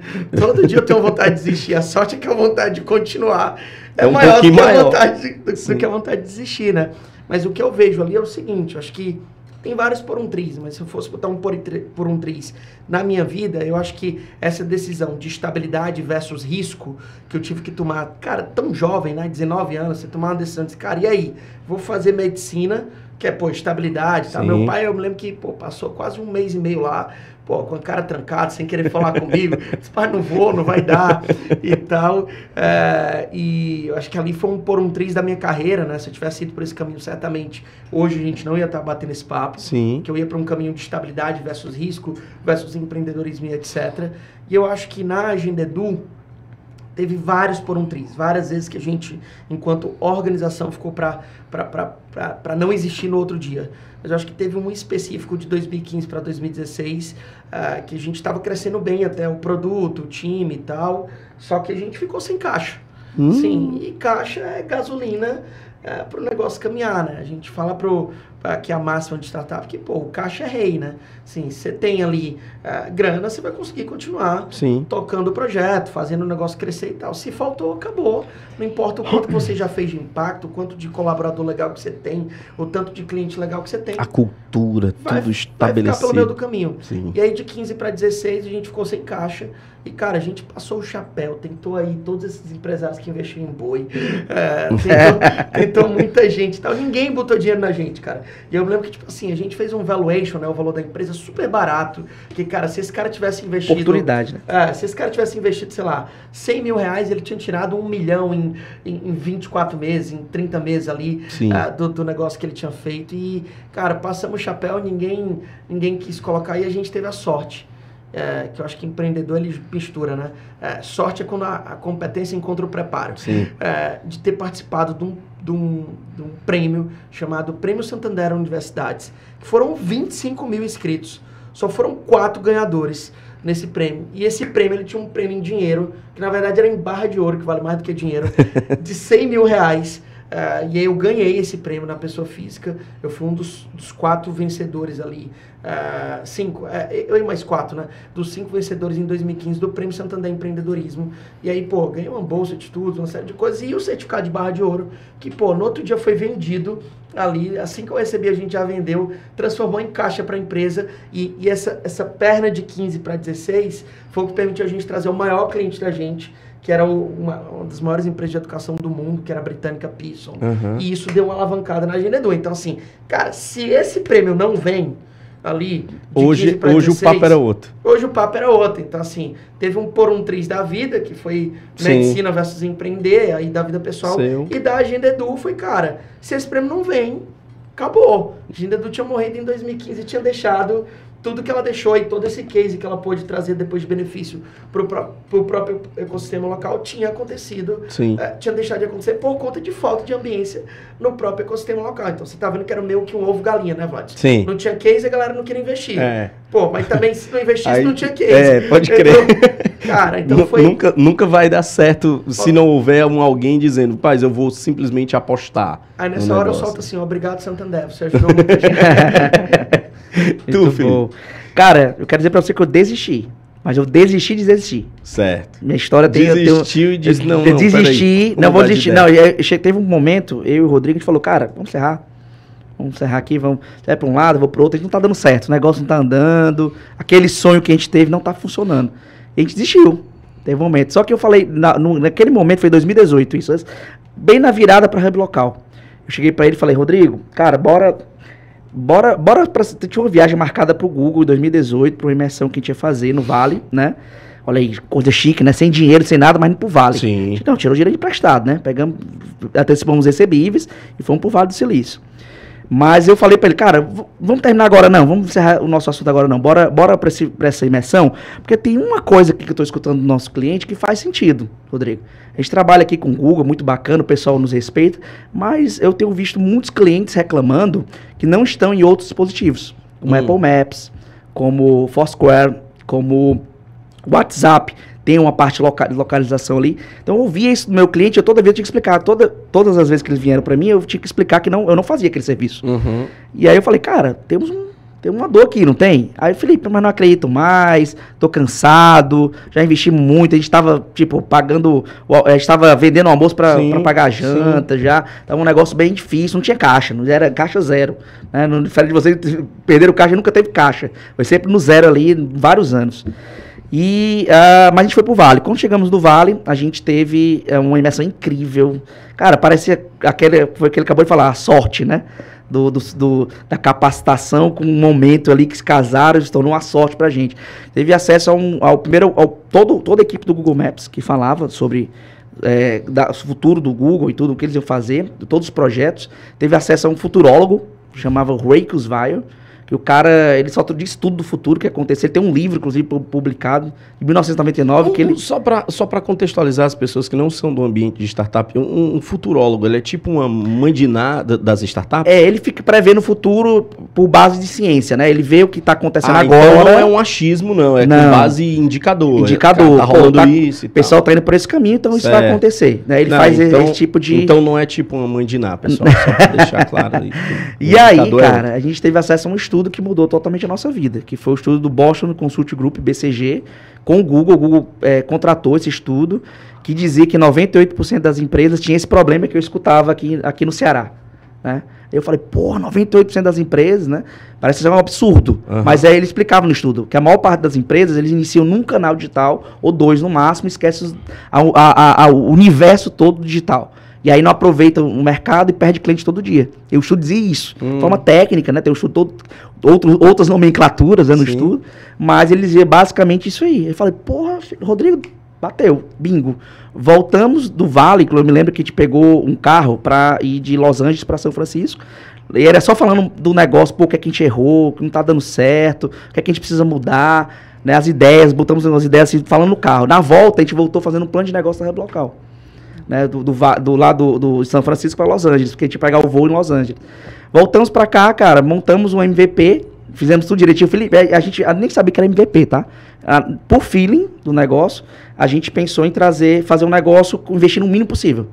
eu tenho vontade de desistir. A sorte é que a vontade de continuar é maior do que a vontade de desistir, né? Mas o que eu vejo ali é o seguinte, eu acho que tem vários por um triz, mas se eu fosse botar um por um triz na minha vida, eu acho que essa decisão de estabilidade versus risco que eu tive que tomar, cara, tão jovem, né, 19 anos, você tomar uma decisão de, cara, e aí? Vou fazer medicina, que é, estabilidade, tá? Meu pai, eu me lembro que, passou quase 1 mês e meio lá, com a cara trancada, sem querer falar comigo. Disse, pai, não vai dar e tal. E eu acho que ali foi um por um triz da minha carreira, né? Se eu tivesse ido por esse caminho, certamente, hoje a gente não ia estar batendo esse papo. Sim. Que eu ia para um caminho de estabilidade versus risco, versus empreendedorismo e etc. E eu acho que na Agenda Edu, teve vários por um triz, várias vezes que a gente, enquanto organização, ficou para não existir no outro dia. Mas eu acho que teve um específico de 2015 para 2016, que a gente estava crescendo bem até o produto, o time e tal, só que a gente ficou sem caixa. Sim, e caixa é gasolina para o negócio caminhar, né? A gente fala que a máxima de startup que, o caixa é rei, né? Assim, você tem ali grana, você vai conseguir continuar tocando o projeto, fazendo o negócio crescer e tal. Se faltou, acabou. Não importa o quanto que você já fez de impacto, o quanto de colaborador legal que você tem, o tanto de cliente legal que você tem. A cultura, tudo estabelecido. Vai ficar pelo meio do caminho. Sim. E aí, de 15 para 16, a gente ficou sem caixa. E, cara, a gente passou o chapéu, tentou aí todos esses empresários que investiram em boi, tentou muita gente e tal. Ninguém botou dinheiro na gente, cara. E eu me lembro que, tipo assim, a gente fez um valuation, né, o valor da empresa super barato, que, cara, se esse cara tivesse investido... Oportunidade, né? Se esse cara tivesse investido, sei lá, 100 mil reais, ele tinha tirado 1 milhão em 24 meses, em 30 meses ali, do negócio que ele tinha feito. E, cara, passamos o chapéu, ninguém quis colocar, e a gente teve a sorte que eu acho que empreendedor ele mistura, né? Sorte é quando a competência encontra o preparo. Sim. De ter participado de um prêmio chamado Prêmio Santander Universidades, que foram 25 mil inscritos. Só foram 4 ganhadores nesse prêmio. E esse prêmio, ele tinha um prêmio em dinheiro, que na verdade era em barra de ouro, que vale mais do que dinheiro, de 100 mil reais. E aí eu ganhei esse prêmio na pessoa física. Eu fui um dos 4 vencedores ali. 5, eu e mais 4, né? Dos 5 vencedores em 2015 do Prêmio Santander Empreendedorismo. E aí, pô, ganhei uma bolsa de estudos, uma série de coisas. E o certificado de barra de ouro, que, pô, no outro dia foi vendido ali. Assim que eu recebi, a gente já vendeu, transformou em caixa para a empresa. E essa perna de 15 para 16 foi o que permitiu a gente trazer o maior cliente da gente, que era uma das maiores empresas de educação do mundo, que era a britânica Pearson. Uhum. E isso deu uma alavancada na agenda Edu. Então, assim, cara, se esse prêmio não vem ali... Hoje o papo era outro. Hoje o papo era outro. Então, assim, teve um por um triz da vida, que foi medicina versus empreender, aí da vida pessoal. E da agenda Edu foi, cara, se esse prêmio não vem, acabou. A agenda Edu tinha morrido em 2015 e tinha deixado... tudo que ela deixou e todo esse case que ela pôde trazer depois de benefício para o próprio ecossistema local tinha acontecido, tinha deixado de acontecer por conta de falta de ambiência no próprio ecossistema local. Então você tá vendo que era meio que um ovo galinha, né, Vlad? Sim. Não tinha case e a galera não queria investir. Pô, mas também se não investisse não tinha case. Pode crer. Então, cara, então foi... Nunca vai dar certo se não houver alguém dizendo, paz, eu vou simplesmente apostar. Aí nessa hora eu solto assim, obrigado Santander, você ajudou muita gente. Tu, filho. Cara, eu quero dizer pra você que eu desisti. Mas eu desisti de desistir. Certo. Minha história tem... Desistiu e disse, não, eu desisti, peraí, não vou desistir. Não, teve um momento, eu e o Rodrigo, a gente falou, cara, vamos encerrar aqui, vamos sair pra um lado, vou pro outro, a gente não tá dando certo, o negócio não tá andando, aquele sonho que a gente teve não tá funcionando. E a gente desistiu, teve um momento. Só que eu falei, naquele momento, foi 2018 isso, bem na virada pra Hub Local. Eu cheguei pra ele e falei, Rodrigo, cara, bora tinha uma viagem marcada pro Google em 2018, pra uma imersão que a gente ia fazer no Vale, né? Olha aí, coisa chique, né? Sem dinheiro, sem nada, mas indo pro Vale. Sim. Não, tirou dinheiro emprestado, né? Pegamos, antecipamos recebíveis e fomos pro Vale do Silício. Mas eu falei pra ele, cara, vamos terminar agora não, vamos encerrar o nosso assunto agora não, bora pra essa imersão, porque tem uma coisa aqui que eu tô escutando do nosso cliente que faz sentido, Rodrigo. A gente trabalha aqui com o Google, muito bacana, o pessoal nos respeita, mas eu tenho visto muitos clientes reclamando que não estão em outros dispositivos, como Apple Maps, como Foursquare, como WhatsApp, tem uma parte de localização ali. Então eu ouvia isso do meu cliente, eu toda vez tinha que explicar, todas as vezes que eles vieram para mim, eu tinha que explicar que eu não fazia aquele serviço. Uhum. E aí eu falei, cara, tem uma dor aqui, não tem? Aí eu falei, mas não acredito mais, tô cansado, já investi muito, a gente tava, tipo, a gente tava vendendo almoço pra pagar a janta, já, tava um negócio bem difícil, não tinha caixa, não era caixa zero, né? Não, diferente de vocês, perderam caixa, nunca teve caixa, foi sempre no zero ali, vários anos. Mas a gente foi pro Vale. Quando chegamos no Vale, a gente teve uma imersão incrível. Cara, parecia foi o que ele acabou de falar, a sorte, né? Da capacitação com um momento ali que se casaram, se tornou uma sorte pra gente. Teve acesso toda a equipe do Google Maps que falava sobre o futuro do Google e tudo o que eles iam fazer, todos os projetos. Teve acesso a um futurólogo, chamava Ray Kurzweil, que o cara, ele só diz tudo do futuro que ia acontecer. Ele tem um livro, inclusive, publicado em 1999. Só para contextualizar as pessoas que não são do ambiente de startup, um futurólogo, ele é tipo uma mãe de nada das startups? Ele fica prevendo o futuro por base de ciência, né? Ele vê o que está acontecendo agora. Então não é um achismo, não. É com base indicador. Indicador. Tá rolando isso e tal. O pessoal tá indo por esse caminho, então isso vai acontecer. Né? Ele faz esse tipo de... Então não é tipo uma mãe de nada, pessoal. Só para deixar claro aí. E aí, cara, a gente teve acesso a um estudo que mudou totalmente a nossa vida, que foi o estudo do Boston Consult Group, BCG, com o Google. O Google contratou esse estudo, que dizia que 98% das empresas tinha esse problema que eu escutava aqui no Ceará, né? Eu falei, 98% das empresas, né? Parece ser um absurdo. Uhum. Mas aí ele explicava no estudo que a maior parte das empresas, eles iniciam num canal digital, ou 2 no máximo, esquece o universo todo digital. E aí não aproveita o mercado e perde cliente todo dia. Eu estudo dizia isso. De forma técnica, né? Tem um estudo outras nomenclaturas, né, no estudo. Mas ele dizia basicamente isso aí. Eu falei, Rodrigo, bateu, bingo. Voltamos do Vale, que eu me lembro que a gente pegou um carro para ir de Los Angeles para São Francisco. E era só falando do negócio, o que é que a gente errou, que não tá dando certo, o que é que a gente precisa mudar. né, as ideias, botamos as ideias assim, falando no carro. Na volta, a gente voltou fazendo um plano de negócio da Hub Local. Né, do lado do São Francisco para Los Angeles, porque a gente ia pegar o voo em Los Angeles. Voltamos para cá, cara, montamos um MVP, fizemos tudo direitinho. Felipe, a gente nem sabia que era MVP, tá? Por feeling do negócio, a gente pensou em fazer um negócio investindo o mínimo possível.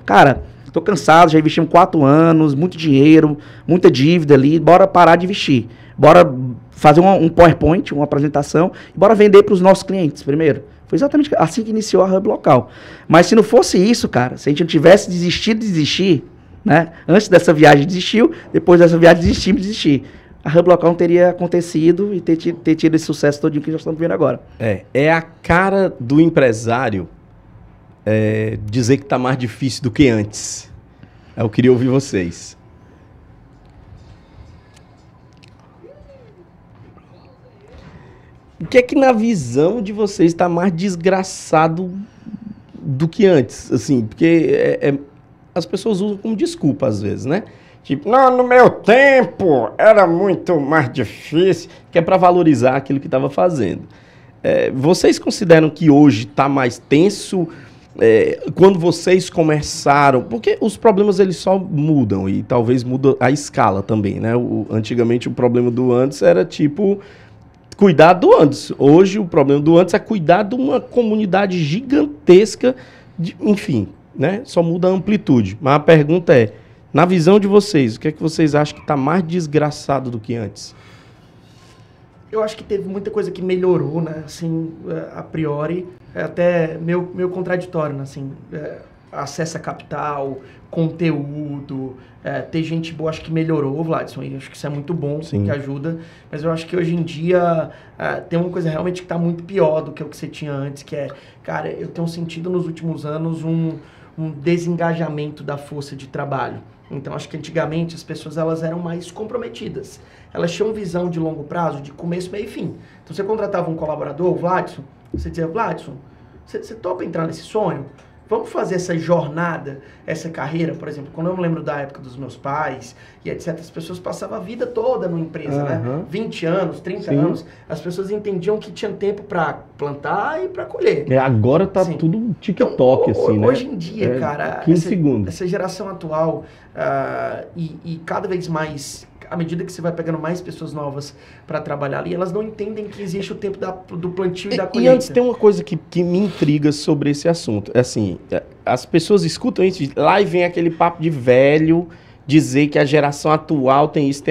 Cara, tô cansado, já investimos 4 anos, muito dinheiro, muita dívida ali, bora parar de investir. Bora fazer um PowerPoint, uma apresentação, e bora vender para os nossos clientes primeiro. Foi exatamente assim que iniciou a Hub Local. Mas se não fosse isso, cara, se a gente não tivesse desistido de desistir, né? Antes dessa viagem desistiu, depois dessa viagem desistimos de desistir. A Hub Local não teria acontecido e ter tido esse sucesso todinho que nós estamos vendo agora. É a cara do empresário dizer que está mais difícil do que antes. Eu queria ouvir vocês. O que é que na visão de vocês está mais desgraçado do que antes? Assim, porque as pessoas usam como desculpa às vezes, né? Tipo, não, no meu tempo era muito mais difícil, que é para valorizar aquilo que estava fazendo. Vocês consideram que hoje está mais tenso quando vocês começaram? Porque os problemas eles só mudam e talvez muda a escala também, né? Antigamente o problema do antes era tipo cuidar do antes. Hoje o problema do antes é cuidar de uma comunidade gigantesca, enfim, né? Só muda a amplitude. Mas a pergunta é, na visão de vocês, o que é que vocês acham que está mais desgraçado do que antes? Eu acho que teve muita coisa que melhorou, né? Assim, a priori, até meio contraditório, né? Assim, acesso a capital, conteúdo, ter gente boa, acho que melhorou, Vladson, e acho que isso é muito bom, que ajuda, mas eu acho que hoje em dia tem uma coisa realmente que está muito pior do que o que você tinha antes, que cara, eu tenho sentido nos últimos anos um desengajamento da força de trabalho. Então, acho que antigamente as pessoas elas eram mais comprometidas. Elas tinham visão de longo prazo, de começo, meio e fim. Então, você contratava um colaborador, o Vladson, você dizia, Vladson, você topa entrar nesse sonho? Vamos fazer essa jornada, essa carreira, por exemplo, quando eu me lembro da época dos meus pais e etc, as pessoas passavam a vida toda numa empresa, né? 20 anos, 30 anos, as pessoas entendiam que tinha tempo para plantar e para colher. Agora tá tudo TikTok, então, assim, né? Hoje em dia, cara, 15 segundos. Essa geração atual e cada vez mais, à medida que você vai pegando mais pessoas novas para trabalhar ali, elas não entendem que existe o tempo do plantio e da colheita. E antes tem uma coisa que me intriga sobre esse assunto. É assim, as pessoas escutam isso, lá e vem aquele papo de velho, dizer que a geração atual tem isso.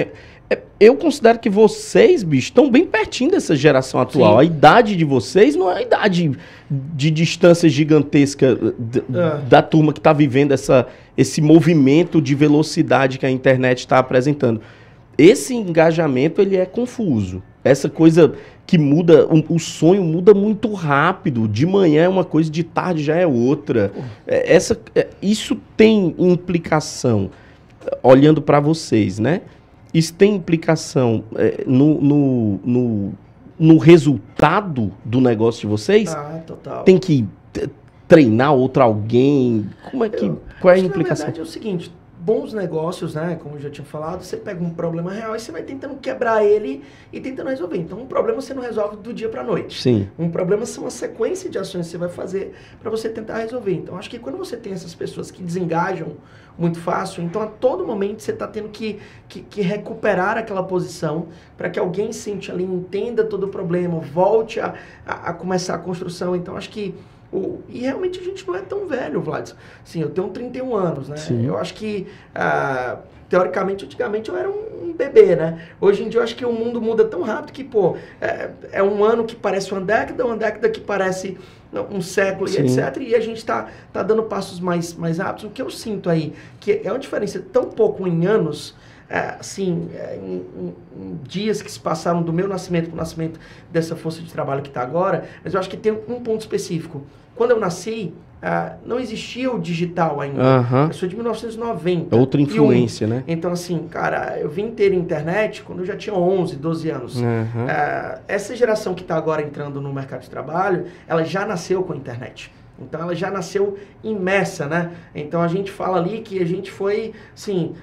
Eu considero que vocês, bicho, estão bem pertinho dessa geração atual. Sim. A idade de vocês não é a idade de distância gigantesca da turma que está vivendo esse movimento de velocidade que a internet está apresentando. Esse engajamento, ele é confuso. Essa coisa que muda, o sonho muda muito rápido. De manhã é uma coisa, de tarde já é outra. Isso tem implicação, olhando para vocês, né? Isso tem implicação no resultado do negócio de vocês? Total. Tem que treinar alguém? Qual é a implicação? Na verdade é o seguinte, bons negócios, né, como eu já tinha falado, você pega um problema real e você vai tentando quebrar ele e tentando resolver. Então, um problema você não resolve do dia para a noite. Sim. Um problema são uma sequência de ações que você vai fazer para você tentar resolver. Então, acho que quando você tem essas pessoas que desengajam muito fácil, então a todo momento você está tendo que recuperar aquela posição para que alguém sente ali, entenda todo o problema, volte a começar a construção. Então, acho que e realmente a gente não é tão velho, Vladson. Sim, eu tenho 31 anos, né? Sim. Eu acho que, teoricamente, antigamente eu era um bebê, né? Hoje em dia eu acho que o mundo muda tão rápido que, é um ano que parece uma década que parece um século e etc. E a gente tá dando passos mais rápidos. O que eu sinto aí, que é uma diferença tão pouco em anos, em dias que se passaram do meu nascimento para o nascimento dessa força de trabalho que está agora, mas eu acho que tem um ponto específico. Quando eu nasci, não existia o digital ainda. Eu sou de 1990. Outra influência, né? Então, assim, cara, eu vim ter internet quando eu já tinha 11, 12 anos. Essa geração que está agora entrando no mercado de trabalho, ela já nasceu com a internet. Então, ela já nasceu imersa, né? Então, a gente fala ali que a gente foi, assim,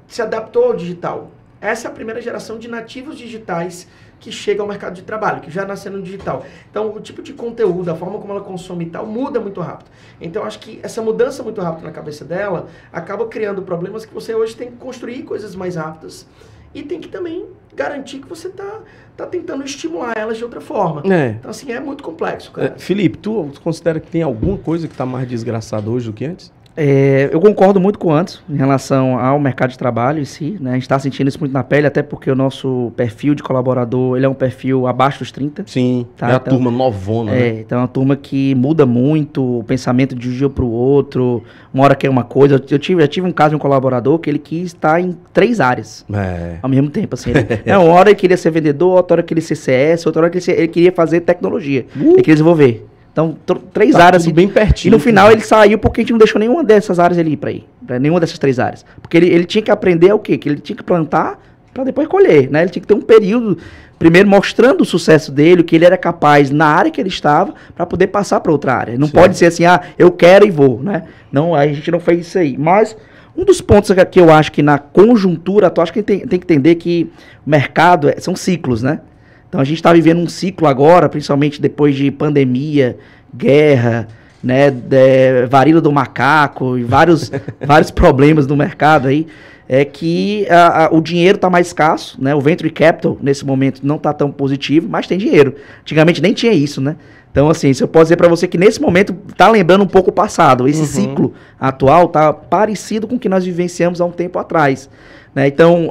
se adaptou ao digital. Essa é a primeira geração de nativos digitais que chega ao mercado de trabalho, que já nasceu no digital. Então, o tipo de conteúdo, a forma como ela consome e tal, muda muito rápido. Então, acho que essa mudança muito rápida na cabeça dela acaba criando problemas que você hoje tem que construir coisas mais rápidas e tem que também garantir que você tá tentando estimular elas de outra forma. Então, assim, é muito complexo, cara. Felipe, tu considera que tem alguma coisa que tá mais desgraçada hoje do que antes? Eu concordo muito com o Anderson em relação ao mercado de trabalho em si, né? A gente está sentindo isso muito na pele, até porque o nosso perfil de colaborador, ele é um perfil abaixo dos 30. Sim, tá? É a turma novona, né? Então é uma turma que muda muito o pensamento de um dia para o outro, uma hora quer uma coisa. Eu tive um caso de um colaborador que ele quis estar em 3 áreas ao mesmo tempo. Assim, uma hora ele queria ser vendedor, outra hora ele queria ser CS, outra hora ele queria fazer tecnologia, ele queria desenvolver. Então, 3 áreas assim, bem pertinho. E no final ele saiu porque a gente não deixou nenhuma dessas áreas ele ir pra ir. Pra nenhuma dessas 3 áreas. Porque ele tinha que aprender o quê? Que ele tinha que plantar para depois colher, né? Ele tinha que ter um período, primeiro mostrando o sucesso dele, o que ele era capaz na área que ele estava, para poder passar para outra área. Não pode ser assim, eu quero e vou, né? Não, a gente não fez isso aí. Mas um dos pontos que eu acho que na conjuntura atual, acho que tem que entender que o mercado são ciclos, né? Então a gente está vivendo um ciclo agora, principalmente depois de pandemia, guerra, né, varíola do macaco e vários problemas no mercado aí, que o dinheiro está mais escasso, né? O venture capital nesse momento não está tão positivo, mas tem dinheiro. Antigamente nem tinha isso, né? Então, assim, isso eu posso dizer para você que nesse momento está lembrando um pouco o passado. Esse ciclo atual está parecido com o que nós vivenciamos há um tempo atrás. Né? Então,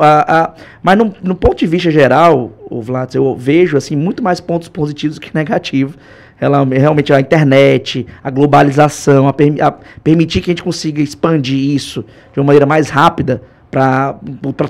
mas no ponto de vista geral, Vlad, eu vejo assim, muito mais pontos positivos que negativos. Realmente a internet, a globalização, permitir que a gente consiga expandir isso de uma maneira mais rápida para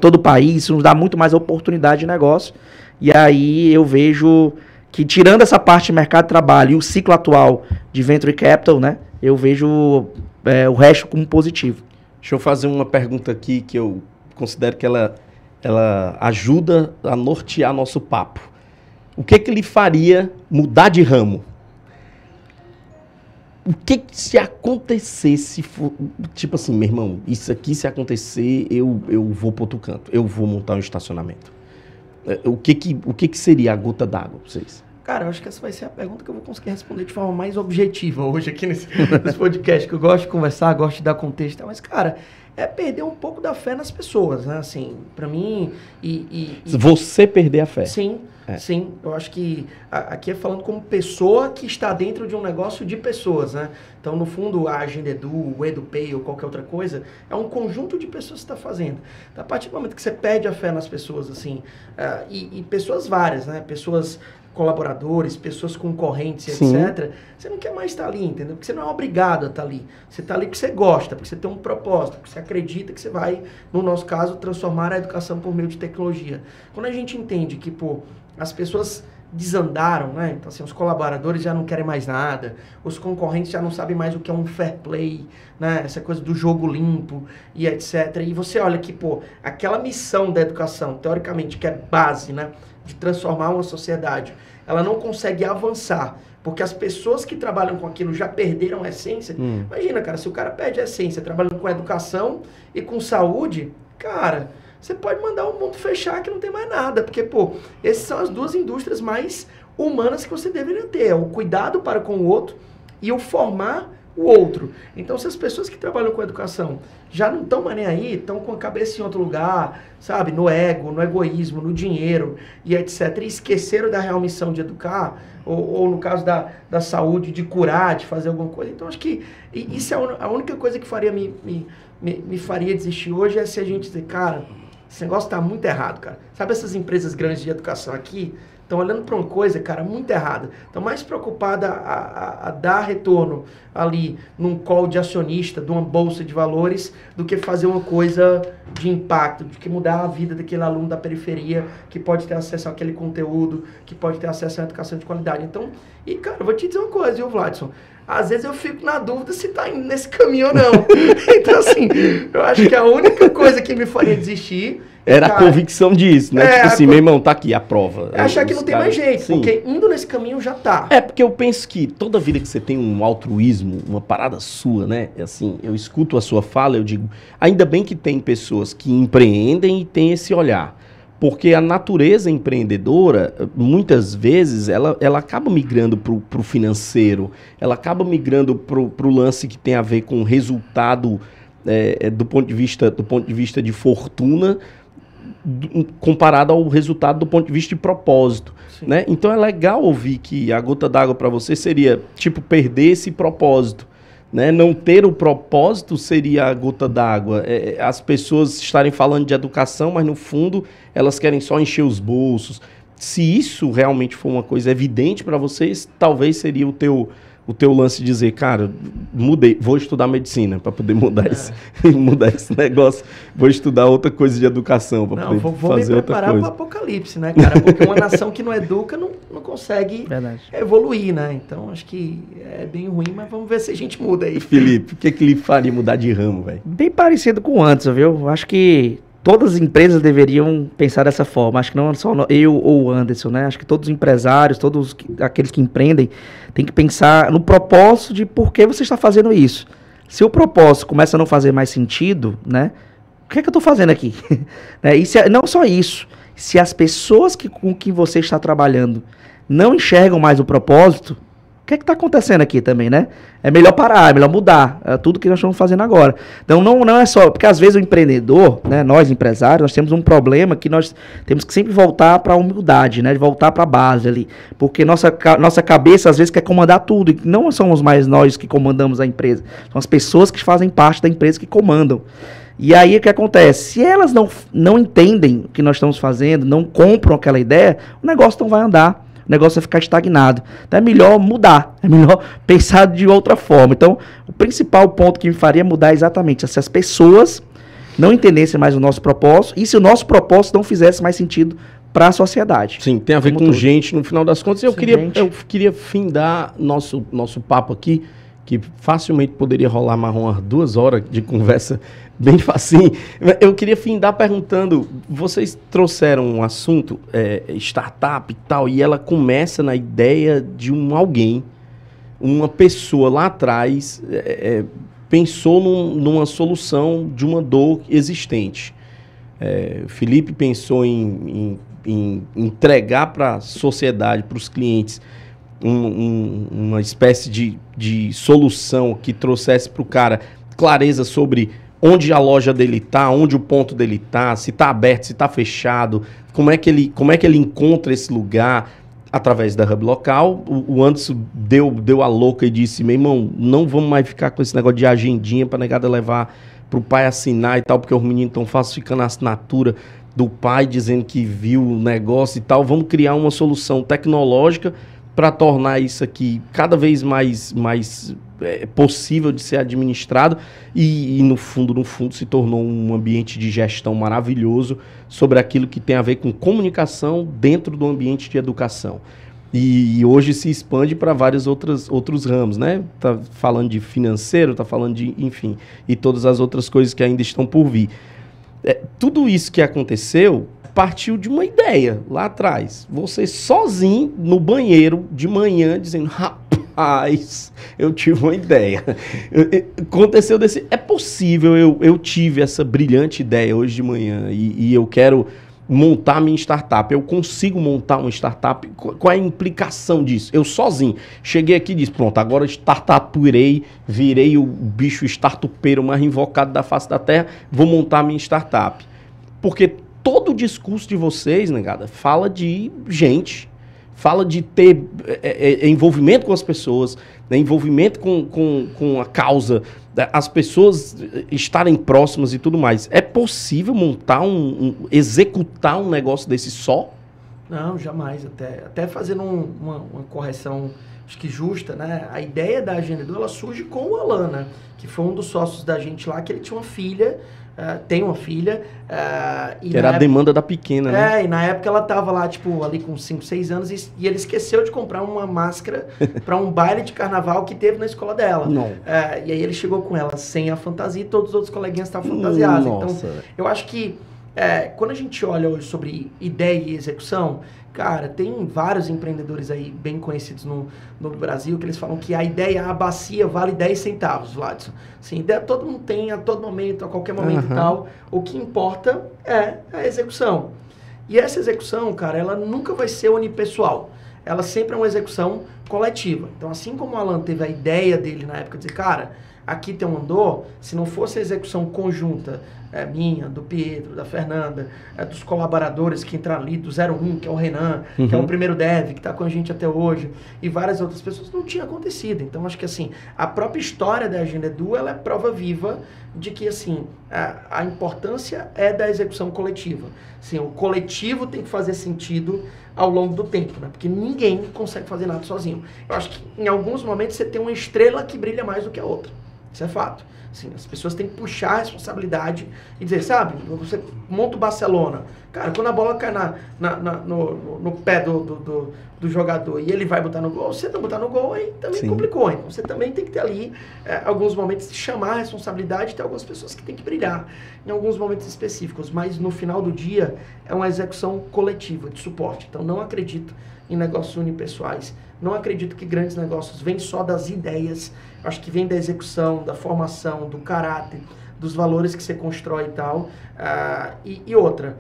todo o país, isso nos dá muito mais oportunidade de negócio. E aí eu vejo que, tirando essa parte de mercado de trabalho e o ciclo atual de venture capital, né, eu vejo o resto como positivo. Deixa eu fazer uma pergunta aqui que eu considero que ela ajuda a nortear nosso papo. O que lhe faria mudar de ramo? O que se acontecesse, tipo assim, meu irmão, isso aqui se acontecer, eu vou para outro canto, eu vou montar um estacionamento. O que seria a gota d'água para vocês? Cara, eu acho que essa vai ser a pergunta que eu vou conseguir responder de forma mais objetiva hoje aqui nesse podcast, que eu gosto de conversar, gosto de dar contexto, mas, cara, é perder um pouco da fé nas pessoas, né? Assim, pra mim... Você perder a fé. Sim, sim. Eu acho que aqui é falando como pessoa que está dentro de um negócio de pessoas, né? Então, no fundo, a Agenda Edu, o EduPay ou qualquer outra coisa, é um conjunto de pessoas que está fazendo. Então, a partir do momento que você perde a fé nas pessoas, assim, e pessoas várias, né? Pessoas... colaboradores, pessoas concorrentes, etc. Você não quer mais estar ali, entendeu? Porque você não é obrigado a estar ali. Você está ali porque você gosta, porque você tem um propósito, porque você acredita que você vai, no nosso caso, transformar a educação por meio de tecnologia. Quando a gente entende que, as pessoas desandaram, né? Então, assim, os colaboradores já não querem mais nada, os concorrentes já não sabem mais o que é um fair play, né? Essa coisa do jogo limpo e etc. E você olha que, aquela missão da educação, teoricamente, que é base, né? De transformar uma sociedade, ela não consegue avançar, porque as pessoas que trabalham com aquilo já perderam a essência. Imagina, cara, se o cara perde a essência trabalhando com educação e com saúde, cara, você pode mandar o mundo fechar que não tem mais nada, porque, essas são as 2 indústrias mais humanas que você deveria ter, o cuidado para com o outro e o formar o outro. Então, se as pessoas que trabalham com educação já não estão mais nem aí, estão com a cabeça em outro lugar, sabe, no ego, no egoísmo, no dinheiro e etc, e esqueceram da real missão de educar, ou no caso da saúde, de curar, de fazer alguma coisa. Então, acho que isso é a única coisa que faria me faria desistir hoje, é se a gente dizer, cara, esse negócio está muito errado, cara. Sabe essas empresas grandes de educação aqui? Estão olhando para uma coisa, cara, muito errada. Estão mais preocupadas a dar retorno ali num call de acionista, de uma bolsa de valores, do que fazer uma coisa de impacto, de que mudar a vida daquele aluno da periferia, que pode ter acesso àquele conteúdo, que pode ter acesso à educação de qualidade. Então, cara, eu vou te dizer uma coisa, viu, Vladson? Às vezes eu fico na dúvida se tá indo nesse caminho ou não. Então, assim, eu acho que a única coisa que me faria desistir... Era a convicção disso, né? Tipo assim, meu irmão, tá aqui a prova. É achar que não tem mais jeito, porque indo nesse caminho já tá. Porque eu penso que toda vida que você tem um altruísmo, uma parada sua, né? Assim, eu escuto a sua fala, eu digo, ainda bem que tem pessoas que empreendem e tem esse olhar. Porque a natureza empreendedora, muitas vezes, ela acaba migrando para o financeiro, ela acaba migrando para o lance que tem a ver com resultado do ponto de vista de fortuna, comparado ao resultado do ponto de vista de propósito. Né? Então é legal ouvir que a gota d'água para você seria, tipo, perder esse propósito. Né? Não ter o propósito seria a gota d'água. As pessoas estarem falando de educação, mas no fundo elas querem só encher os bolsos. Se isso realmente for uma coisa evidente para vocês, talvez seria o teu lance de dizer, cara, mudei, vou estudar medicina para poder mudar esse negócio, vou estudar outra coisa de educação para poder fazer outra coisa. Vou me preparar para o apocalipse, né, cara? Porque uma nação que não educa não consegue evoluir, né? Então, acho que é bem ruim, mas vamos ver se a gente muda aí. Felipe, o que lhe faria mudar de ramo, velho? Bem parecido com o Anderson, viu? Acho que todas as empresas deveriam pensar dessa forma. Acho que não só eu ou o Anderson, né? Acho que todos os empresários, todos aqueles que empreendem, têm que pensar no propósito de por que você está fazendo isso. Se o propósito começa a não fazer mais sentido, né? O que é que eu estou fazendo aqui? E não só isso. Se as pessoas com que você está trabalhando não enxergam mais o propósito, o que é que está acontecendo aqui também, né? É melhor parar, é melhor mudar. É tudo que nós estamos fazendo agora. Então, não é só... Porque, às vezes, o empreendedor, né, nós, empresários, nós temos um problema que nós temos que sempre voltar para a humildade, né? De voltar para a base ali. Porque nossa cabeça, às vezes, quer comandar tudo. E não somos mais nós que comandamos a empresa. São as pessoas que fazem parte da empresa que comandam. E aí, o que acontece? Se elas não entendem o que nós estamos fazendo, não compram aquela ideia, o negócio não vai andar. O negócio vai ficar estagnado. Então é melhor mudar, é melhor pensar de outra forma. Então, o principal ponto que me faria mudar é exatamente se as pessoas não entendessem mais o nosso propósito e se o nosso propósito não fizesse mais sentido para a sociedade. Sim, tem a ver com gente, no final das contas. Eu queria findar nosso papo aqui, que facilmente poderia rolar mais umas 2 horas de conversa bem facinho. Eu queria findar perguntando, vocês trouxeram um assunto, startup e tal, e ela começa na ideia de alguém, uma pessoa lá atrás, pensou numa solução de uma dor existente. Felipe pensou em entregar para a sociedade, para os clientes, uma espécie de solução que trouxesse para o cara clareza sobre onde a loja dele está, onde o ponto dele está, se está aberto, se está fechado, como é que ele encontra esse lugar através da Hub Local. O Anderson deu a louca e disse, meu irmão, não vamos mais ficar com esse negócio de agendinha para negada levar para o pai assinar e tal, porque os meninos estão falsificando a assinatura do pai, dizendo que viu o negócio e tal. Vamos criar uma solução tecnológica para tornar isso aqui cada vez mais possível de ser administrado e no fundo se tornou um ambiente de gestão maravilhoso sobre aquilo que tem a ver com comunicação dentro do ambiente de educação. E hoje se expande para vários outros ramos, né? Tá falando de financeiro, tá falando de, enfim, e todas as outras coisas que ainda estão por vir. Tudo isso que aconteceu partiu de uma ideia lá atrás. Você sozinho no banheiro de manhã dizendo, rapaz, eu tive uma ideia. Aconteceu desse... É possível, eu tive essa brilhante ideia hoje de manhã e eu quero montar minha startup. Eu consigo montar uma startup? Qual é a implicação disso? Eu sozinho. Cheguei aqui e disse, pronto, agora virei o bicho startupeiro mais invocado da face da terra, vou montar minha startup. Porque todo o discurso de vocês, negada, fala de gente, fala de ter envolvimento com as pessoas, né, envolvimento com a causa, as pessoas estarem próximas e tudo mais. É possível montar executar um negócio desse só? Não, jamais. Até fazendo uma correção, acho que justa, né? A ideia da Agendador, ela surge com o Alan, né? Que foi um dos sócios da gente lá, que ele tinha uma filha, tem uma filha. Que era a demanda da pequena, né? E na época ela tava lá, tipo, ali com 5, 6 anos, e ele esqueceu de comprar uma máscara para um baile de carnaval que teve na escola dela. E aí ele chegou com ela sem a fantasia e todos os outros coleguinhas estavam fantasiados. Nossa. Então, eu acho que quando a gente olha hoje sobre ideia e execução, cara, tem vários empreendedores aí bem conhecidos no Brasil que eles falam que a ideia, a bacia vale 10 centavos, Vladson. Assim, ideia todo mundo tem, a todo momento, a qualquer momento e tal. O que importa é a execução. E essa execução, cara, ela nunca vai ser unipessoal. Ela sempre é uma execução coletiva. Então, assim como o Alan teve a ideia dele na época de dizer, cara, aqui tem um andor, se não fosse a execução conjunta, minha, do Pietro, da Fernanda, dos colaboradores que entraram ali, do 01, que é o Renan, que é o primeiro dev, que está com a gente até hoje, e várias outras pessoas, não tinha acontecido. Então, acho que, assim, a própria história da Agenda Edu, ela é prova viva de que, assim, a importância é da execução coletiva. Assim, o coletivo tem que fazer sentido ao longo do tempo, né? Porque ninguém consegue fazer nada sozinho. Eu acho que, em alguns momentos, você tem uma estrela que brilha mais do que a outra. Isso é fato. Assim, as pessoas têm que puxar a responsabilidade e dizer, sabe, você monta o Barcelona. Cara, quando a bola cai no pé do jogador e ele vai botar no gol, você não botar no gol, aí também complicou. Então você também tem que ter ali, alguns momentos, de chamar a responsabilidade, ter algumas pessoas que têm que brilhar em alguns momentos específicos. Mas no final do dia, é uma execução coletiva de suporte. Então não acredito em negócios unipessoais. Não acredito que grandes negócios vêm só das ideias. Acho que vem da execução, da formação, do caráter, dos valores que você constrói e tal. E outra,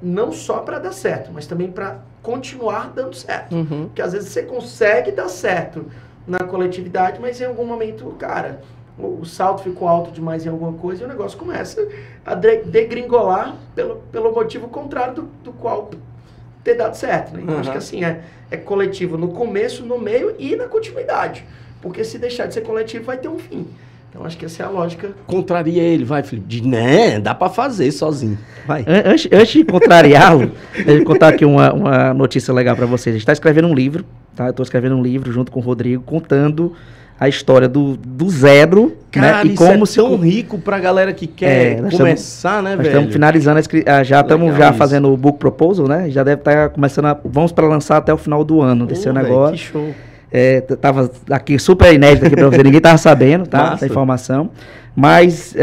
não só para dar certo, mas também para continuar dando certo. Porque às vezes você consegue dar certo na coletividade, mas em algum momento, cara, o salto ficou alto demais em alguma coisa e o negócio começa a degringolar pelo motivo contrário do qual ter dado certo, né? Então, acho que assim, é coletivo no começo, no meio e na continuidade. Porque se deixar de ser coletivo, vai ter um fim. Então, acho que essa é a lógica. Contraria ele, vai, Felipe. Diz, né, dá pra fazer sozinho. Vai. Antes de contrariá-lo, eu vou contar aqui uma notícia legal pra vocês. A gente tá escrevendo um livro, tá? Eu tô escrevendo um livro junto com o Rodrigo, contando a história do zero, cara, né? E como ser tão rico pra galera que quer começar, né, velho? Nós estamos finalizando, já estamos fazendo o book proposal, né? Já deve estar começando vamos para lançar até o final do ano desse ano agora. Que show. Tava aqui super inédito aqui pra você, ninguém tava sabendo, tá? Essa informação. Mas,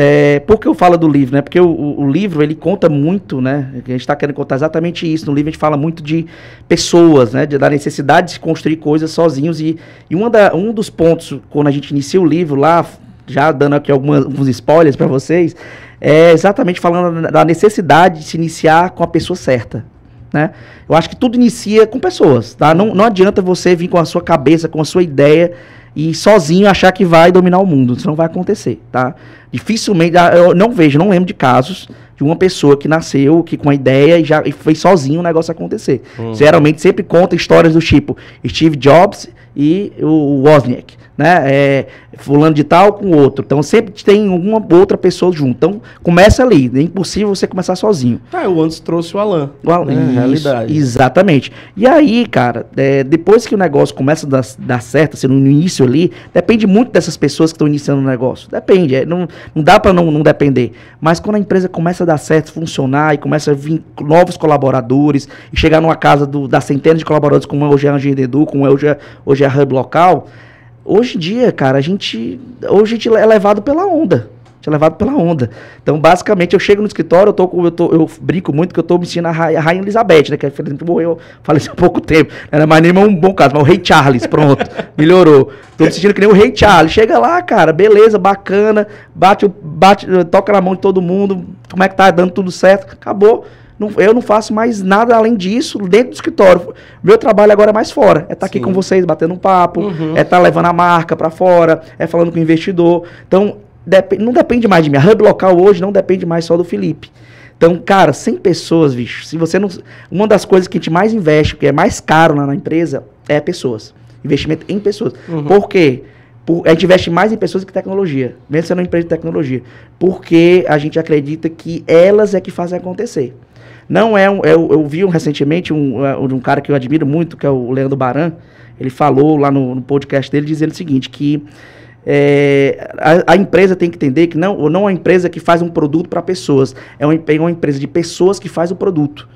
por que eu falo do livro, né? Porque o livro, ele conta muito, né? A gente tá querendo contar exatamente isso. No livro a gente fala muito de pessoas, né? Da necessidade de se construir coisas sozinhos. E um dos pontos, quando a gente inicia o livro lá, já dando aqui alguns spoilers para vocês, é exatamente falando da necessidade de se iniciar com a pessoa certa. Né? Eu acho que tudo inicia com pessoas, tá? Não adianta você vir com a sua cabeça, com a sua ideia e sozinho achar que vai dominar o mundo. Isso não vai acontecer, tá? Dificilmente, eu não lembro de casos de uma pessoa que nasceu com uma ideia e fez sozinho o negócio acontecer. Geralmente sempre conta histórias do tipo Steve Jobs e o Wozniak, né? Fulano de tal com o outro. Então sempre tem uma outra pessoa junto. Então começa ali. É impossível você começar sozinho. O Anderson trouxe o Alan. Isso, realidade. Exatamente. E aí, cara, depois que o negócio começa a dar certo, assim, no início ali, depende muito dessas pessoas que estão iniciando o negócio. Depende. Não dá para não depender. Mas quando a empresa começa a dar certo, funcionar e começa a vir novos colaboradores e chegar numa casa das centenas de colaboradores, como hoje é a Agenda Edu, como hoje é a Hub Local. Hoje em dia, cara, hoje a gente é levado pela onda. Então, basicamente, eu chego no escritório, eu brinco muito que eu tô me sentindo a Rainha Elizabeth, né? Que infelizmente morreu, faleceu há pouco tempo. Não era mais nem um bom caso, mas o Rei Charles, pronto, melhorou. Tô me sentindo que nem o Rei Charles. Chega lá, cara, beleza, bacana, toca na mão de todo mundo, como é que tá dando tudo certo, acabou. Eu não faço mais nada além disso dentro do escritório. Meu trabalho agora é mais fora. É estar aqui com vocês, batendo um papo, é estar levando a marca para fora, é falando com o investidor. Então, não depende mais de mim. A Hub Local hoje não depende mais só do Felipe. Então, cara, 100 pessoas, bicho. Se você não... Uma das coisas que a gente mais investe, que é mais caro lá na empresa, é pessoas. Investimento em pessoas. Por quê? A gente investe mais em pessoas que em tecnologia, mesmo sendo uma empresa de tecnologia. Porque a gente acredita que elas é que fazem acontecer. Não eu vi recentemente um cara que eu admiro muito, que é o Leandro Baran. Ele falou lá no podcast dele, dizendo o seguinte, que a empresa tem que entender que não é uma empresa que faz um produto para pessoas, é uma empresa de pessoas que faz o produto.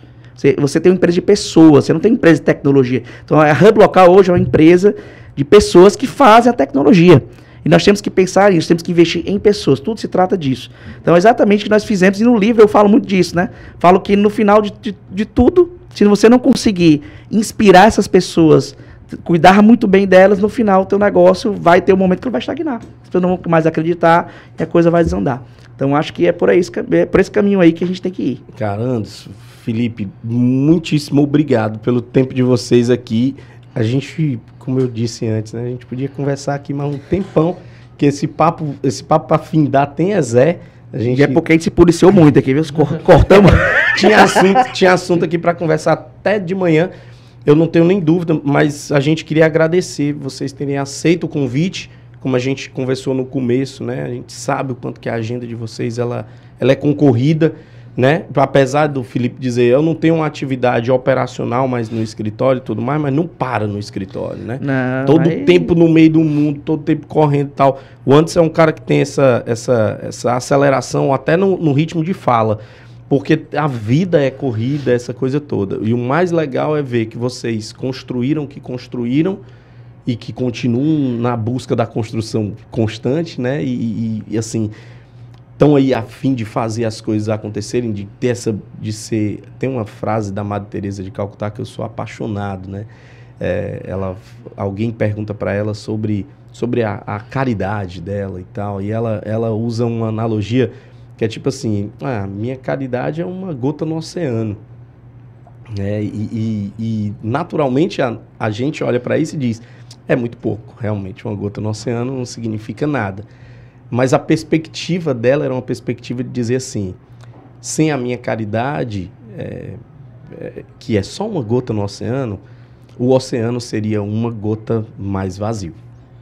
Você tem uma empresa de pessoas, você não tem empresa de tecnologia. Então a Hub Local hoje é uma empresa de pessoas que fazem a tecnologia. E nós temos que pensar nisso, temos que investir em pessoas. Tudo se trata disso. Então, é exatamente o que nós fizemos. E no livro eu falo muito disso, né? Falo que no final de tudo, se você não conseguir inspirar essas pessoas cuidar muito bem delas, no final o teu negócio vai ter um momento que ele vai estagnar. As pessoas não vão mais acreditar e a coisa vai desandar. Então, acho que é por esse caminho aí que a gente tem que ir. Cara, Anderson, Felipe, muitíssimo obrigado pelo tempo de vocês aqui. A gente, como eu disse antes, né, a gente podia conversar aqui mais um tempão, que esse papo para findar tem Zé. E é porque a gente se policiou muito aqui, viu? Cortamos. tinha assunto aqui para conversar até de manhã. Eu não tenho nem dúvida, mas a gente queria agradecer vocês terem aceito o convite, como a gente conversou no começo, né? A gente sabe o quanto que a agenda de vocês ela é concorrida, né? Apesar do Felipe dizer, eu não tenho uma atividade operacional mais no escritório e tudo mais, mas não para no escritório, né? Não, todo tempo no meio do mundo, todo tempo correndo e tal. O Anderson é um cara que tem essa aceleração até no ritmo de fala, porque a vida é corrida, essa coisa toda. E o mais legal é ver que vocês construíram o que construíram e que continuam na busca da construção constante, né? E assim, estão aí a fim de fazer as coisas acontecerem, de ter tem uma frase da Madre Teresa de Calcutá que eu sou apaixonado, né? Alguém pergunta para ela sobre a caridade dela e tal, e ela usa uma analogia que é tipo assim, minha caridade é uma gota no oceano, né? E naturalmente a gente olha para isso e diz, é muito pouco, realmente, uma gota no oceano não significa nada. Mas a perspectiva dela era uma perspectiva de dizer assim, sem a minha caridade, que é só uma gota no oceano, o oceano seria uma gota mais vazio.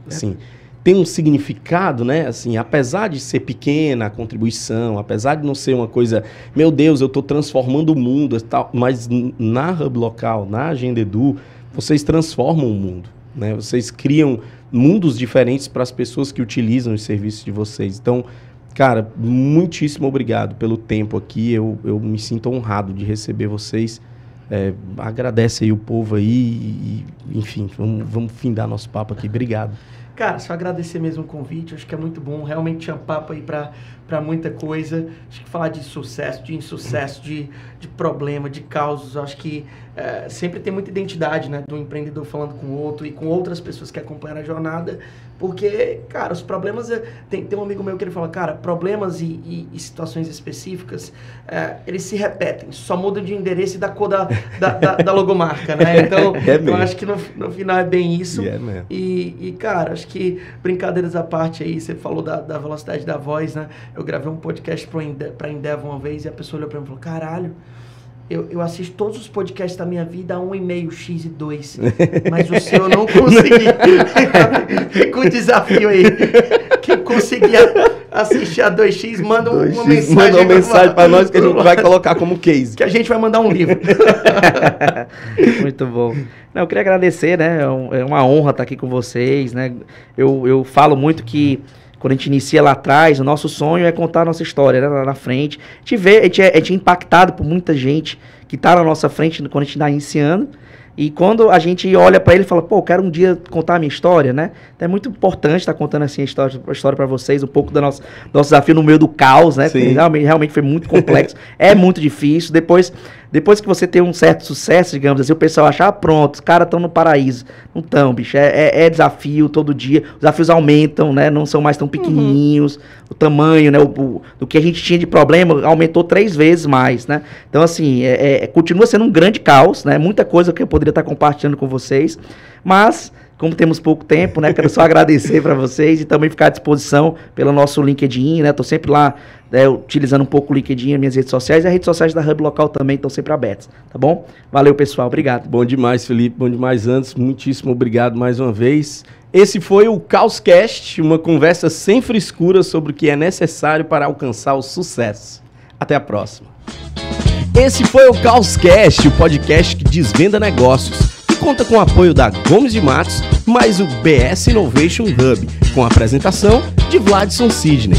Assim, tem um significado, né? Assim, apesar de ser pequena a contribuição, apesar de não ser uma coisa, meu Deus, eu estou transformando o mundo, tal, mas na Hub Local, na Agenda Edu, vocês transformam o mundo, né? Vocês criam mundos diferentes para as pessoas que utilizam os serviços de vocês. Então, cara, muitíssimo obrigado pelo tempo aqui. Eu me sinto honrado de receber vocês. Agradece aí o povo aí enfim, vamos findar nosso papo aqui. Obrigado. Cara, só agradecer mesmo o convite, acho que é muito bom, realmente tinha papo aí pra muita coisa, acho que falar de sucesso, de insucesso, de problema, de causos, acho que sempre tem muita identidade, né, do empreendedor falando com o outro e com outras pessoas que acompanham a jornada, porque, cara, os problemas, tem um amigo meu que ele fala, cara, problemas e situações específicas, eles se repetem, só mudam de endereço e da cor da logomarca, né, então eu acho que no final é bem isso, e cara, acho que brincadeiras à parte aí, você falou da velocidade da voz, né, eu gravei um podcast pra Endeavor uma vez e a pessoa olhou pra mim e falou, caralho, eu assisto todos os podcasts da minha vida a 1,5x e 2, mas o seu eu não consegui. Fica um desafio aí. Quem conseguir assistir a 2x, manda uma mensagem para nós que a gente vai colocar como case. Que a gente vai mandar um livro. Muito bom. Não, eu queria agradecer, né? É uma honra estar aqui com vocês, né? Eu falo muito que quando a gente inicia lá atrás, o nosso sonho é contar a nossa história, né, lá na frente. A gente é impactado por muita gente que está na nossa frente quando a gente está iniciando. E quando a gente olha para ele e fala, pô, eu quero um dia contar a minha história, né? Então é muito importante estar contando assim a história para vocês, um pouco do nosso desafio no meio do caos, né? Realmente foi muito complexo, é muito difícil. Depois que você tem um certo sucesso, digamos assim, o pessoal acha, pronto, os caras estão no paraíso. Não estão, bicho. É desafio todo dia. Os desafios aumentam, né? Não são mais tão pequenininhos. O tamanho, né? Do que a gente tinha de problema aumentou 3 vezes mais, né? Então, assim, continua sendo um grande caos, né? Muita coisa que eu poderia estar compartilhando com vocês. Mas, como temos pouco tempo, né? Quero só agradecer para vocês e também ficar à disposição pelo nosso LinkedIn, né? Tô sempre lá, utilizando um pouco o LinkedIn, as minhas redes sociais, e as redes sociais da Hub Local também estão sempre abertas, tá bom? Valeu, pessoal. Obrigado. Bom demais, Felipe. Bom demais, Anderson. Muitíssimo obrigado mais uma vez. Esse foi o Caoscast, uma conversa sem frescura sobre o que é necessário para alcançar o sucesso. Até a próxima. Esse foi o Caoscast, o podcast que desvenda negócios. Conta com o apoio da Gomes de Matos, mais o BS Innovation Hub, com a apresentação de Vladson Sidney.